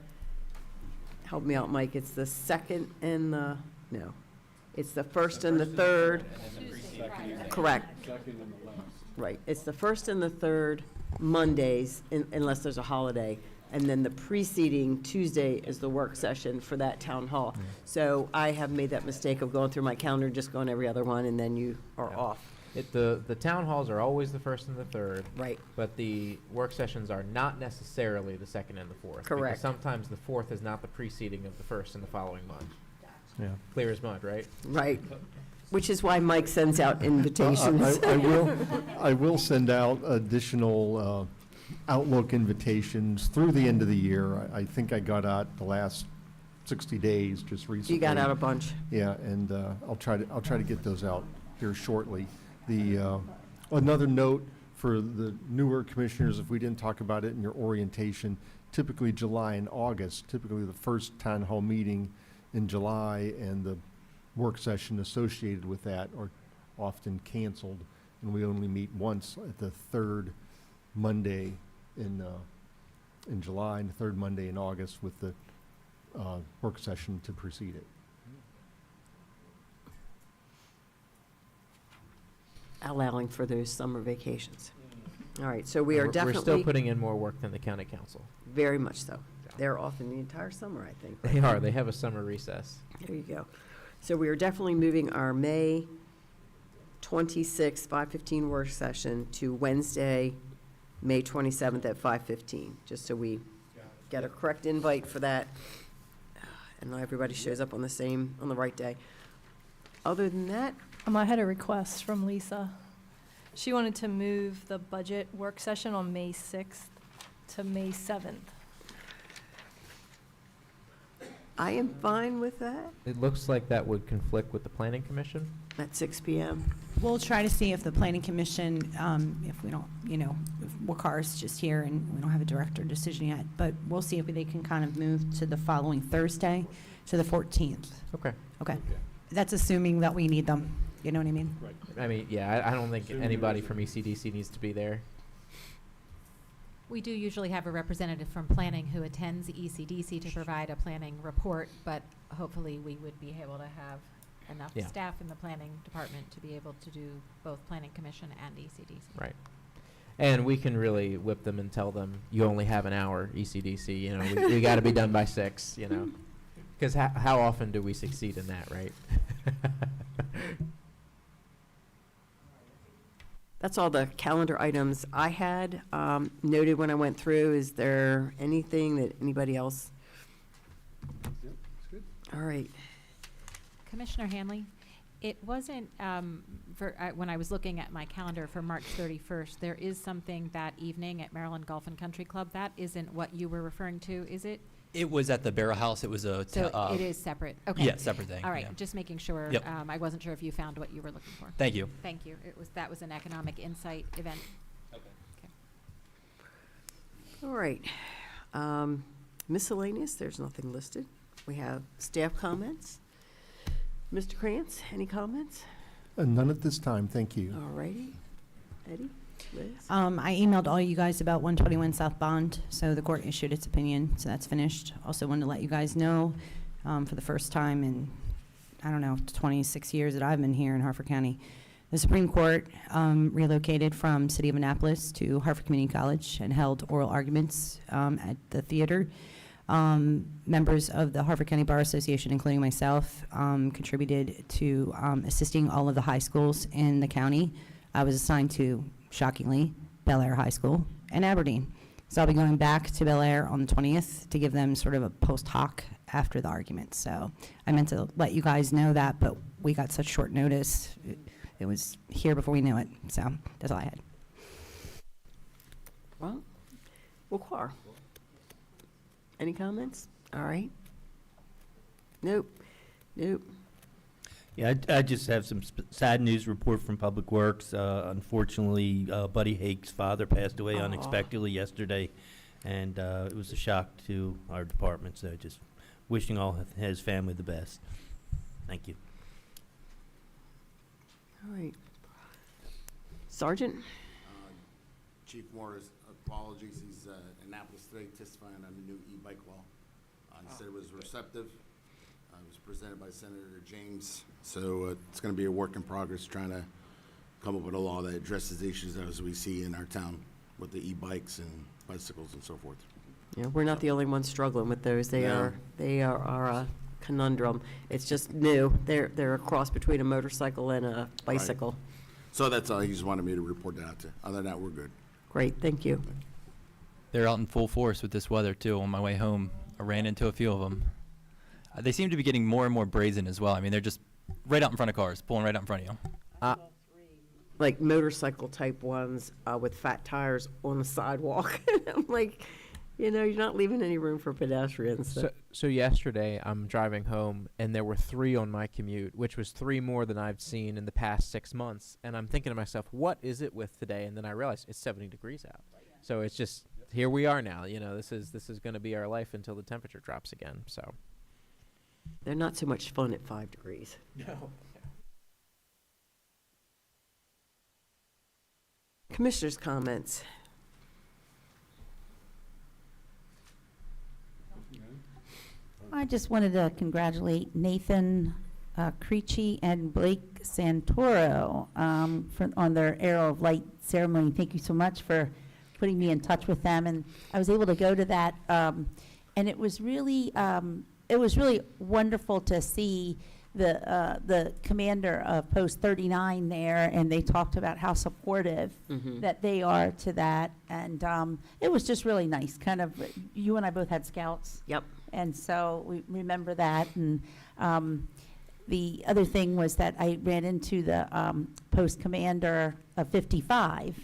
help me out, Mike, it's the second and the, no. It's the first and the third. Correct. Right, it's the first and the third Mondays unless there's a holiday. And then the preceding Tuesday is the work session for that town hall. So I have made that mistake of going through my calendar, just going every other one, and then you are
Yeah.
off.
The town halls are always the first and the third,
Right.
but the work sessions are not necessarily the second and the fourth.
Correct.
Because sometimes the fourth is not the preceding of the first and the following month.
Yeah.
Clear as mud, right?
Right, which is why Mike sends out invitations.
I will send out additional Outlook invitations through the end of the year. I think I got out the last 60 days just recently.
You got out a bunch.
Yeah, and I'll try to get those out here shortly. Another note for the newer commissioners, if we didn't talk about it in your orientation, typically July and August, typically the first town hall meeting in July and the work session associated with that are often canceled, and we only meet once at the third Monday in July and the third Monday in August with the work session to precede it.
Allowing for those summer vacations. All right, so we are
We're still
definitely,
putting in more work than the county council.
very much so. They're off in the entire summer, I think.
They are, they have a summer recess.
There you go. So we are definitely moving our May 26th, 5:15 work session to Wednesday, May 27th at 5:15, just so we get a correct invite for that. And not everybody shows up on the right day. Other than that,
I had a request from Lisa. She wanted to move the budget work session on May 6th to May 7th.
I am fine with that
It looks like that would conflict with the planning commission.
at 6 PM.
We'll try to see if the planning commission, if we don't, if Wakar's just here and we don't have a director decision yet, but we'll see if they can kind of move to the following Thursday, to the 14th.
Okay.
Okay. That's assuming that we need them, you know what I mean?
I mean, yeah, I don't think anybody from ECDC needs to be there.
We do usually have a representative from planning who attends ECDC to provide a planning report, but hopefully we would be able to have enough
Yeah.
staff in the planning department to be able to do both planning commission and ECDC.
Right. And we can really whip them and tell them, you only have an hour, ECDC, we got to be done by 6, Because how often do we succeed in that, right?
That's all the calendar items I had noted when I went through. Is there anything that anybody else? All right.
Commissioner Hanley, it wasn't, when I was looking at my calendar for March 31st, there is something that evening at Maryland Golf and Country Club. That isn't what you were referring to, is it?
It was at the Barrel House. It was a.
So it is separate, okay.
Yeah, separate thing.
All right,
yeah.
just making sure.
Yep.
I wasn't sure if you found what you were looking for.
Thank you.
Thank you. That was an economic insight event.
All right. Miscellaneous, there's nothing listed. We have staff comments. Mr. Krantz, any comments?
None at this time, thank you.
All righty. Eddie, Liz?
I emailed all you guys about 121 South Bond, so the court issued its opinion, so that's finished. Also wanted to let you guys know, for the first time in, 26 years that I've been here in Harford County, the Supreme Court relocated from City of Annapolis to Harford Community College and held oral arguments at the theater. Members of the Harford County Bar Association, including myself, contributed to assisting all of the high schools in the county. I was assigned to, shockingly, Bel Air High School and Aberdeen. So I'll be going back to Bel Air on the 20th to give them sort of a post hoc after the argument. So I meant to let you guys know that, but we got such short notice. It was here before we knew it. So that's all I had.
Well, Waqar. Any comments? All right. Nope.
Yeah, I just have some sad news report from Public Works. Unfortunately, Buddy Haig's father passed away
Aw.
unexpectedly yesterday and it was a shock to our department, so just wishing all his family the best. Thank you.
All right. Sergeant?
Chief Morris, apologies, he's in Annapolis today testifying on the new e-bike law. He said it was receptive. It was presented by Senator James, so it's going to be a work in progress trying to come up with a law that addresses the issues as we see in our town with the e-bikes and bicycles and so forth.
Yeah, we're not the only ones struggling with those. They
No.
are a conundrum. It's just new. They're a cross between a motorcycle and a bicycle.
So that's all, he just wanted me to report that out to. Other than that, we're good.
Great, thank you.
They're out in full force with this weather too. On my way home, I ran into a few of them. They seem to be getting more and more brazen as well. I mean, they're just right out in front of cars, pulling right out in front of you.
Like motorcycle type ones with fat tires on the sidewalk. I'm like, you're not leaving any room for pedestrians.
So yesterday, I'm driving home, and there were 3 on my commute, which was 3 more than I've seen in the past 6 months. And I'm thinking to myself, what is it with today? And then I realized it's 70 degrees out. So it's just, here we are now. This is going to be our life until the temperature drops again. So
They're not so much fun at 5 degrees.
no.
Commissioners' comments.
I just wanted to congratulate Nathan Creechy and Blake Santoro on their Arrow of Light ceremony. Thank you so much for putting me in touch with them. And I was able to go to that, and it was really wonderful to see the commander of Post 39 there, and they talked about how supportive that they are to that. And it was just really nice. Kind of, you and I both had scouts.
Yep.
And so we remember that. And the other thing was that I ran into the post commander of 55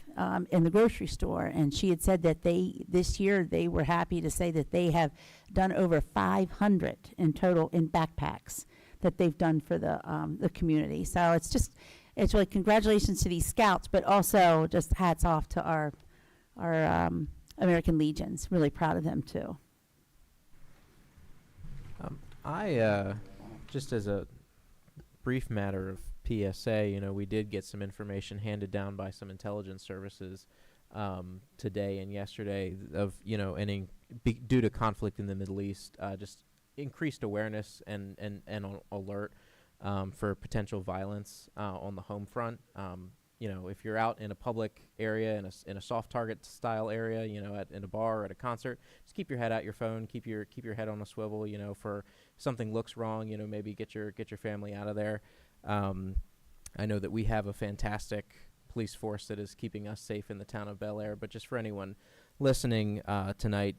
in the grocery store, and she had said that this year they were happy to say that they have done over 500 in total in backpacks that they've done for the community. So it's really congratulations to these scouts, but also just hats off to our American Legions. Really proud of them too.
I just as a brief matter of PSA, we did get some information handed down by some intelligence services today and yesterday of, due to conflict in the Middle East, just increased awareness and alert for potential violence on the home front. If you're out in a public area, in a soft target style area, in a bar or at a concert, just keep your head out your phone, keep your head on a swivel, for something looks wrong, maybe get your family out of there. I know that we have a fantastic police force that is keeping us safe in the town of Bel Air, but just for anyone listening tonight,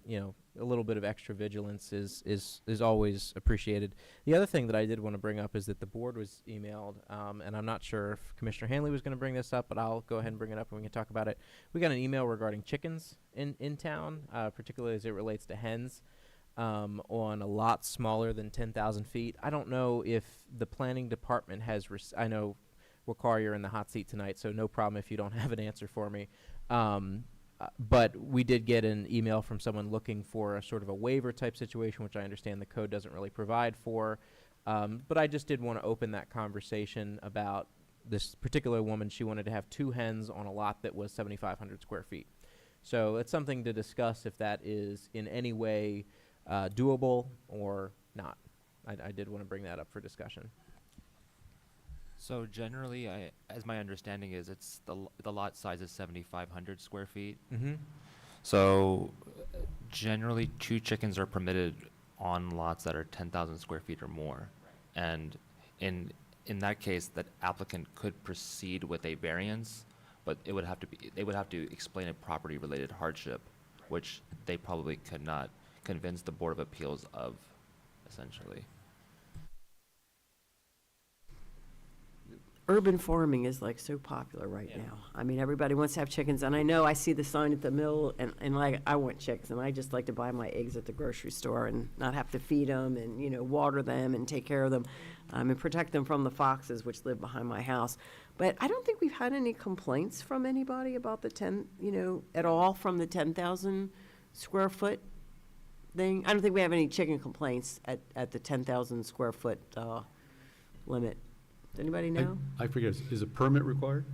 a little bit of extra vigilance is always appreciated. The other thing that I did want to bring up is that the board was emailed, and I'm not sure if Commissioner Hanley was going to bring this up, but I'll go ahead and bring it up and we can talk about it. We got an email regarding chickens in town, particularly as it relates to hens, on a lot smaller than 10,000 feet. I don't know if the planning department has, I know, Wakar, you're in the hot seat tonight, so no problem if you don't have an answer for me. But we did get an email from someone looking for a sort of a waiver type situation, which I understand the code doesn't really provide for. But I just did want to open that conversation about this particular woman. She wanted to have 2 hens on a lot that was 7,500 square feet. So it's something to discuss if that is in any way doable or not. I did want to bring that up for discussion.
So generally, as my understanding is, it's the lot size is 7,500 square feet.
Mm-hmm.
So generally, 2 chickens are permitted on lots that are 10,000 square feet or more. And in that case, the applicant could proceed with a variance, but they would have to explain a property-related hardship, which they probably could not convince the Board of Appeals of, essentially.
Urban farming is like so popular right now. I mean, everybody wants to have chickens, and I know I see the sign at the mill, and like, I want chickens, and I just like to buy my eggs at the grocery store and not have to feed them and, water them and take care of them, and protect them from the foxes which live behind my house. But I don't think we've had any complaints from anybody about the at all from the 10,000 square foot thing? I don't think we have any chicken complaints at the 10,000 square foot limit. Does anybody know?
I forget, is a permit required?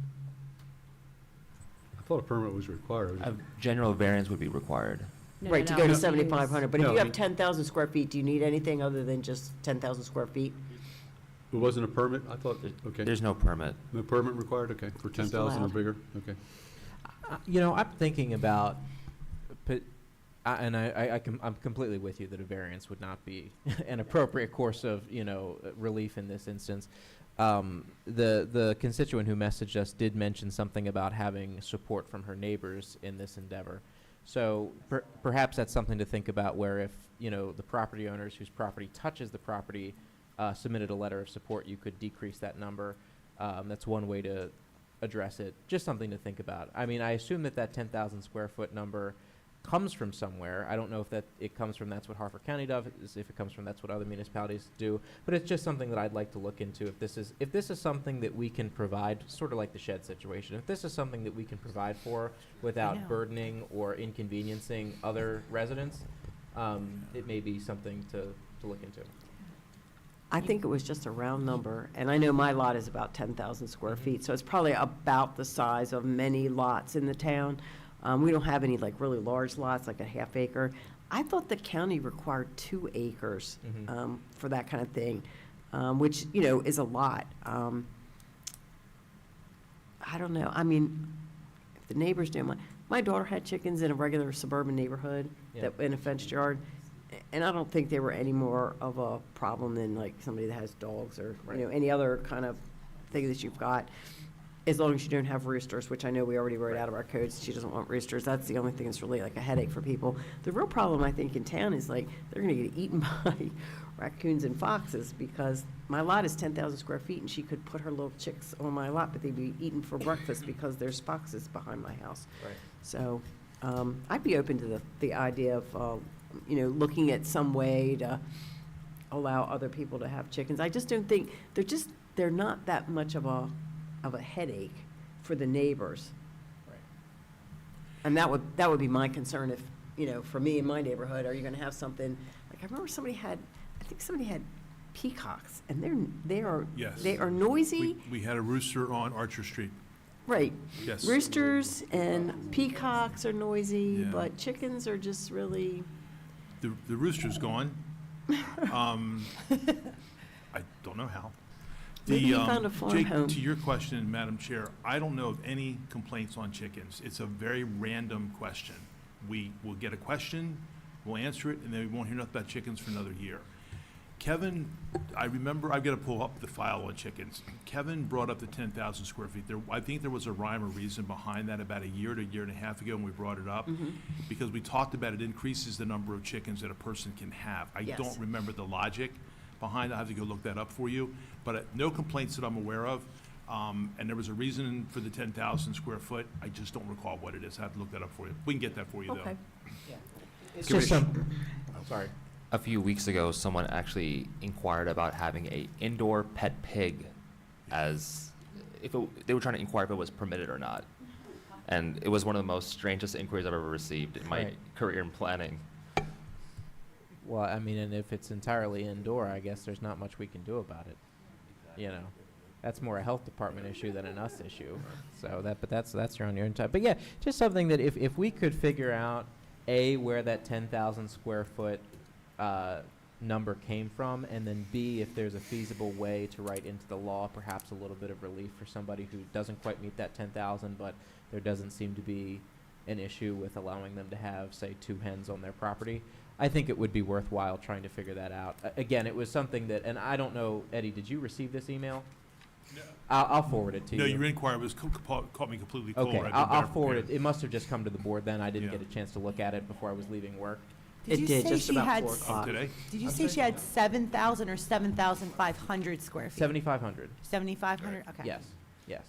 I thought a permit was required.
A general variance would be required.
Right, to go to
no.
7,500, but if
No,
you have
it-
10,000 square feet, do you need anything other than just 10,000 square feet?
It wasn't a permit? I thought, okay.
There's no permit.
No permit required, okay, for 10,000 or
allowed.
bigger, okay.
You know, I'm thinking about, I'm completely with you that a variance would not be an appropriate course of, you know, relief in this instance. The constituent who messaged us did mention something about having support from her neighbors in this endeavor. So perhaps that's something to think about, where if, you know, the property owners whose property touches the property submitted a letter of support, you could decrease that number. That's one way to address it. Just something to think about. I mean, I assume that 10,000 square foot number comes from somewhere. I don't know if it comes from that's what Harford County does, if it comes from that's what other municipalities do, but it's just something that I'd like to look into. If this is something that we can provide, sort of like the shed situation, if this is something that we can provide for without burdening or inconveniencing other residents, it may be something to look into.
I think it was just a round number, and I know my lot is about 10,000 square feet, so it's probably about the size of many lots in the town. We don't have any like really large lots, like a half acre. I thought the county required 2 acres for that kind of thing, which, you know, is a lot. I don't know. I mean, if the neighbors do, my daughter had chickens in a regular suburban neighborhood that in a fenced yard, and I don't think they were any more of a problem than like somebody that has dogs or you know, any other kind of thing that you've got. As long as you don't have roosters, which I know we already wrote out of our codes, she doesn't want roosters. That's the only thing that's really like a headache for people. The real problem, I think, in town is like they're going to get eaten by raccoons and foxes, because my lot is 10,000 square feet, and she could put her little chicks on my lot, but they'd be eaten for breakfast because there's foxes behind my house.
Right.
So I'd be open to the idea of, you know, looking at some way to allow other people to have chickens. I just don't think, they're not that much of a headache for the neighbors.
Right.
And that would be my concern if, you know, for me in my neighborhood, are you gonna have something, like I remember somebody had peacocks, and they are
Yes.
noisy.
We had a rooster on Archer Street.
Right.
Yes.
Roosters and peacocks are noisy,
Yeah.
but chickens are just really,
The rooster's gone. I don't know how.
Maybe he found a farm
Jake,
home.
to your question, Madam Chair, I don't know of any complaints on chickens. It's a very random question. We will get a question, we'll answer it, and then we won't hear nothing about chickens for another year. Kevin, I remember, I've got to pull up the file on chickens. Kevin brought up the 10,000 square feet. I think there was a rhyme or reason behind that about a year to a year and a half ago when we brought it up. Because we talked about it increases the number of chickens that a person can have. I
Yes.
don't remember the logic behind it. I have to go look that up for you. But no complaints that I'm aware of. And there was a reason for the 10,000 square foot. I just don't recall what it is. I have to look that up for you. We can get that for you, though.
okay.
It's just some, sorry.
A few weeks ago, someone actually inquired about having a indoor pet pig, as if they were trying to inquire if it was permitted or not. And it was one of the most strangest inquiries I've ever received in my
Right.
career in planning.
Well, I mean, and if it's entirely indoor, I guess there's not much we can do about it. You know, that's more a health department issue than an us issue. So that's your own time. But yeah, just something that if we could figure out where that 10,000 square foot number came from, and then B, if there's a feasible way to write into the law perhaps a little bit of relief for somebody who doesn't quite meet that 10,000, but there doesn't seem to be an issue with allowing them to have, say, 2 hens on their property. I think it would be worthwhile trying to figure that out. Again, it was something that, and I don't know, Eddie, did you receive this email?
No.
I'll forward it to
No,
you.
your inquiry was caught me completely cold.
Okay,
I've been
I'll
better
forward
prepared.
it. It must have just come to the board then. I didn't
Yeah.
get a chance to look at it before I was leaving work.
It
you
did,
say
just
she
about
had
4 o'clock.
Today?
Did you say she had 7,000 or 7,500 square feet?
7,500.
7,500, okay.
Yes, yes.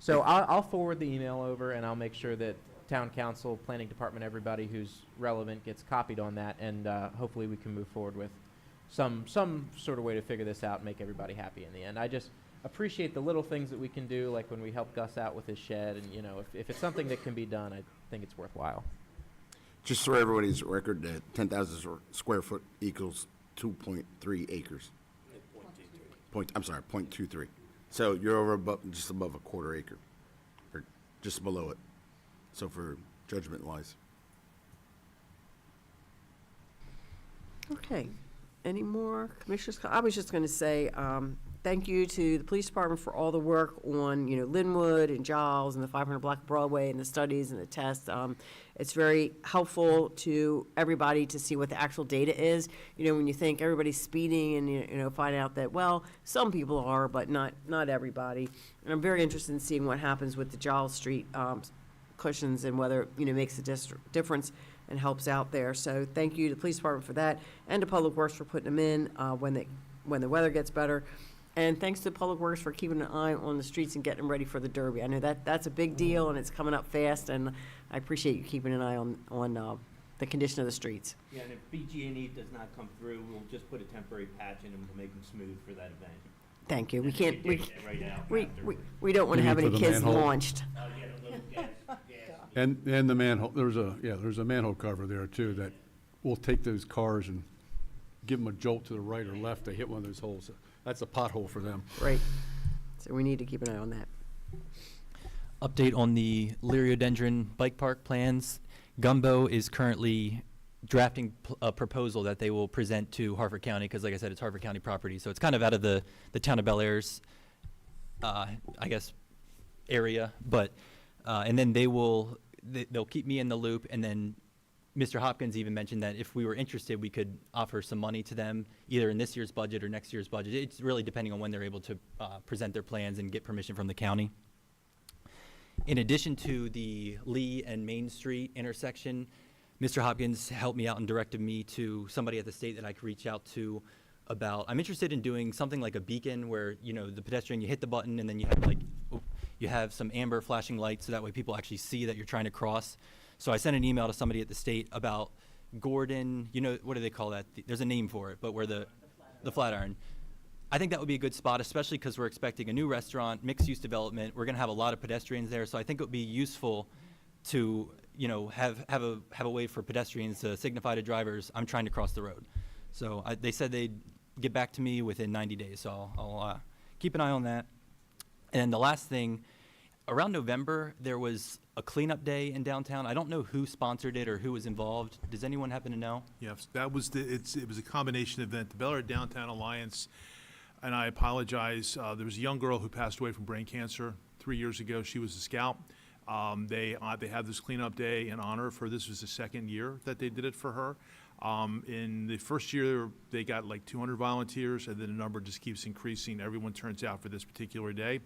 So I'll forward the email over, and I'll make sure that town council, planning department, everybody who's relevant gets copied on that, and hopefully we can move forward with some sort of way to figure this out and make everybody happy in the end. I just appreciate the little things that we can do, like when we help Gus out with his shed, and, you know, if it's something that can be done, I think it's worthwhile.
Just for everybody's record, 10,000 square foot equals 2.3 acres. I'm sorry, 0.23. So you're over just above a quarter acre, or just below it. So for judgment wise.
Okay. Any more commissioners? I was just going to say, thank you to the police department for all the work on, Linwood and Giles and the 500 Block Broadway and the studies and the tests. It's very helpful to everybody to see what the actual data is. When you think everybody's speeding and, find out that, well, some people are, but not everybody. And I'm very interested in seeing what happens with the Giles Street cushions and whether, it makes a difference and helps out there. So thank you to the police department for that, and to Public Works for putting them in when the weather gets better. And thanks to Public Works for keeping an eye on the streets and getting them ready for the Derby. I know that's a big deal, and it's coming up fast, and I appreciate you keeping an eye on the condition of the streets.
Yeah, and if BG&E does not come through, we'll just put a temporary patch in them to make them smooth for that event.
Thank you. We
And
can't,
they dig that right out after.
we don't want to
You
have
mean
any
for the
kids
manhole?
launched.
Yeah, the little gas.
And the manhole, there's a manhole cover there too that will take those cars and give them a jolt to the right or left. They hit one of those holes. That's a pothole for them.
Right. So we need to keep an eye on that.
Update on the Liriodendron Bike Park plans. Gumbo is currently drafting a proposal that they will present to Harford County, because like I said, it's Harford County property, so it's kind of out of the town of Bel Air's, area, but, and then they'll keep me in the loop, and then Mr. Hopkins even mentioned that if we were interested, we could offer some money to them, either in this year's budget or next year's budget. It's really depending on when they're able to present their plans and get permission from the county. In addition to the Lee and Main Street intersection, Mr. Hopkins helped me out and directed me to somebody at the state that I could reach out to about, I'm interested in doing something like a beacon where, the pedestrian, you hit the button and then you have you have some amber flashing lights so that way people actually see that you're trying to cross. So I sent an email to somebody at the state about Gordon, what do they call that? There's a name for it, but where the Flatiron. I think that would be a good spot, especially because we're expecting a new restaurant, mixed-use development. We're going to have a lot of pedestrians there, so I think it would be useful to, have a way for pedestrians to signify to drivers, I'm trying to cross the road. So they said they'd get back to me within 90 days, so I'll keep an eye on that. And the last thing, around November, there was a cleanup day in downtown. I don't know who sponsored it or who was involved. Does anyone happen to know?
Yes, that was it was a combination event, the Bel Air Downtown Alliance, and I apologize, there was a young girl who passed away from brain cancer 3 years ago. She was a scout. They had this cleanup day in honor of her. This was the second year that they did it for her. In the first year, they got like 200 volunteers, and then the number just keeps increasing. Everyone turns out for this particular day.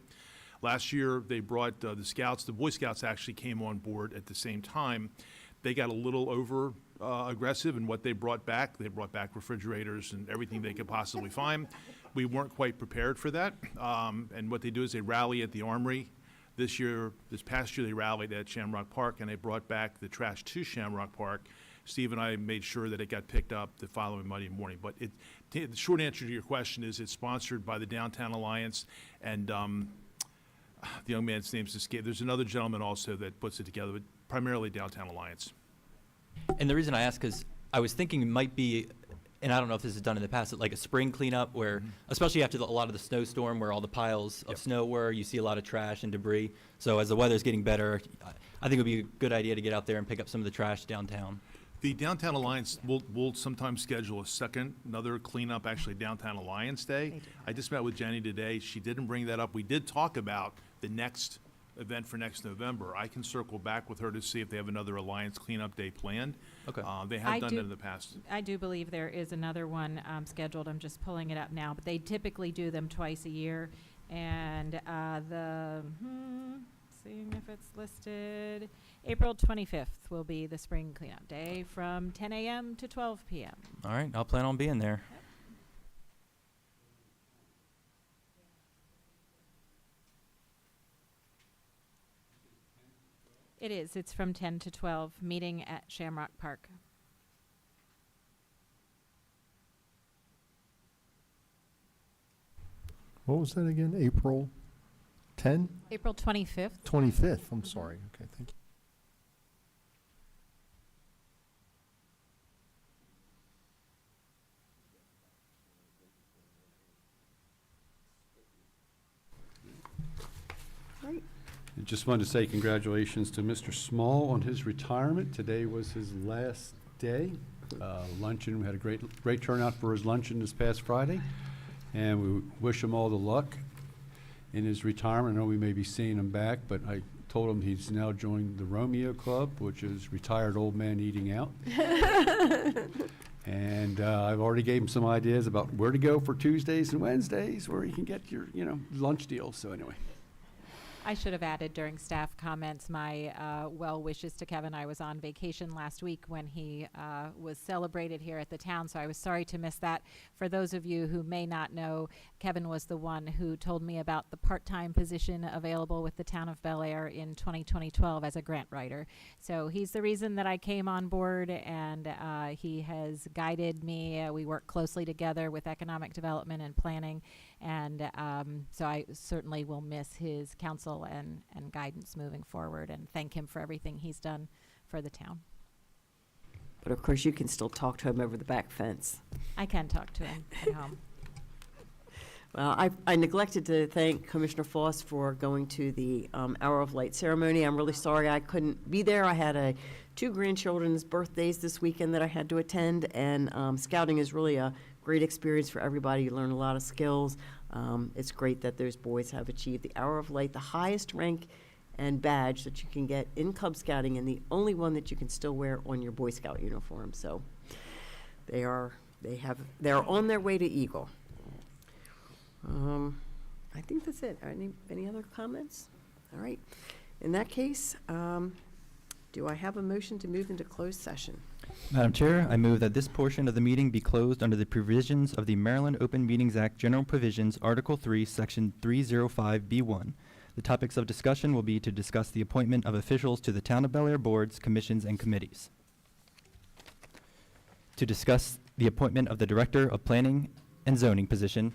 Last year, they brought the Scouts. The Boy Scouts actually came on board at the same time. They got a little over aggressive in what they brought back. They brought back refrigerators and everything they could possibly find. We weren't quite prepared for that. And what they do is they rally at the Armory. This past year, they rallied at Shamrock Park, and they brought back the trash to Shamrock Park. Steve and I made sure that it got picked up the following Monday morning. But the short answer to your question is it's sponsored by the Downtown Alliance, and the young man's name's escaped. There's another gentleman also that puts it together, but primarily Downtown Alliance.
And the reason I ask is I was thinking it might be, and I don't know if this is done in the past, like a spring cleanup where, especially after a lot of the snowstorm where all the piles of snow were, you see a lot of trash and debris. So as the weather's getting better, I think it would be a good idea to get out there and pick up some of the trash downtown.
The Downtown Alliance will sometimes schedule another cleanup, actually Downtown Alliance Day. I just met with Jenny today. She didn't bring that up. We did talk about the next event for next November. I can circle back with her to see if they have another Alliance cleanup day planned.
Okay.
They have done that in the past.
I do believe there is another one scheduled. I'm just pulling it up now, but they typically do them twice a year. And seeing if it's listed, April 25th will be the spring cleanup day from 10 a.m. to 12 p.m.
All right, I'll plan on being there.
It is. It's from 10 to 12, meeting at Shamrock Park.
What was that again? April 10?
April 25th.
25th, I'm sorry. Okay, thank you.
Just wanted to say congratulations to Mr. Small on his retirement. Today was his last day. Luncheon, we had a great turnout for his luncheon this past Friday, and we wish him all the luck in his retirement. I know we may be seeing him back, but I told him he's now joined the Romeo Club, which is retired old man eating out. And I've already gave him some ideas about where to go for Tuesdays and Wednesdays, where you can get your, lunch deals. So anyway.
I should have added during staff comments my well wishes to Kevin. I was on vacation last week when he was celebrated here at the town, so I was sorry to miss that. For those of you who may not know, Kevin was the one who told me about the part-time position available with the town of Bel Air in 2012 as a grant writer. So he's the reason that I came on board, and he has guided me. We work closely together with economic development and planning, and so I certainly will miss his counsel and guidance moving forward, and thank him for everything he's done for the town.
But of course, you can still talk to him over the back fence.
I can talk to him at home.
Well, I neglected to thank Commissioner Foss for going to the Hour of Light ceremony. I'm really sorry I couldn't be there. I had two grandchildren's birthdays this weekend that I had to attend, and scouting is really a great experience for everybody. You learn a lot of skills. It's great that those boys have achieved the Hour of Light, the highest rank and badge that you can get in Cub Scouting, and the only one that you can still wear on your Boy Scout uniform. So they're on their way to Eagle. I think that's it. Any other comments? All right. In that case, do I have a motion to move into closed session?
Madam Chair, I move that this portion of the meeting be closed under the provisions of the Maryland Open Meetings Act General Provisions, Article 3, Section 305B1. The topics of discussion will be to discuss the appointment of officials to the Town of Bel Air boards, commissions, and committees. To discuss the appointment of the Director of Planning and Zoning position.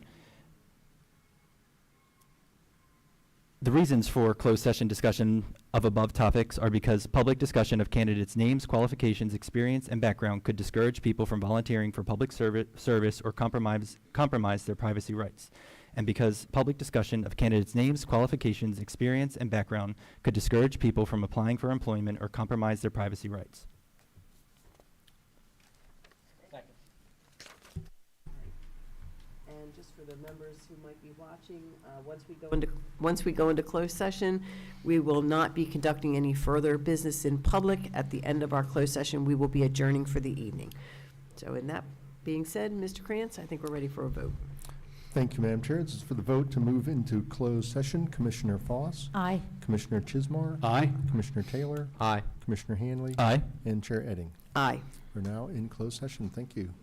The reasons for closed session discussion of above topics are because public discussion of candidates' names, qualifications, experience, and background could discourage people from volunteering for public service or compromise their privacy rights. And because public discussion of candidates' names, qualifications, experience, and background could discourage people from applying for employment or compromise their privacy rights.
And just for the members who might be watching, once we go into closed session, we will not be conducting any further business in public. At the end of our closed session, we will be adjourning for the evening. So in that being said, Mr. Krantz, I think we're ready for a vote.
Thank you, Madam Chair. This is for the vote to move into closed session. Commissioner Foss.
Aye.
Commissioner Chismar.
Aye.
Commissioner Taylor.
Aye.
Commissioner Hanley.
Aye.
And Chair Edding.
Aye.
We're now in closed session. Thank you.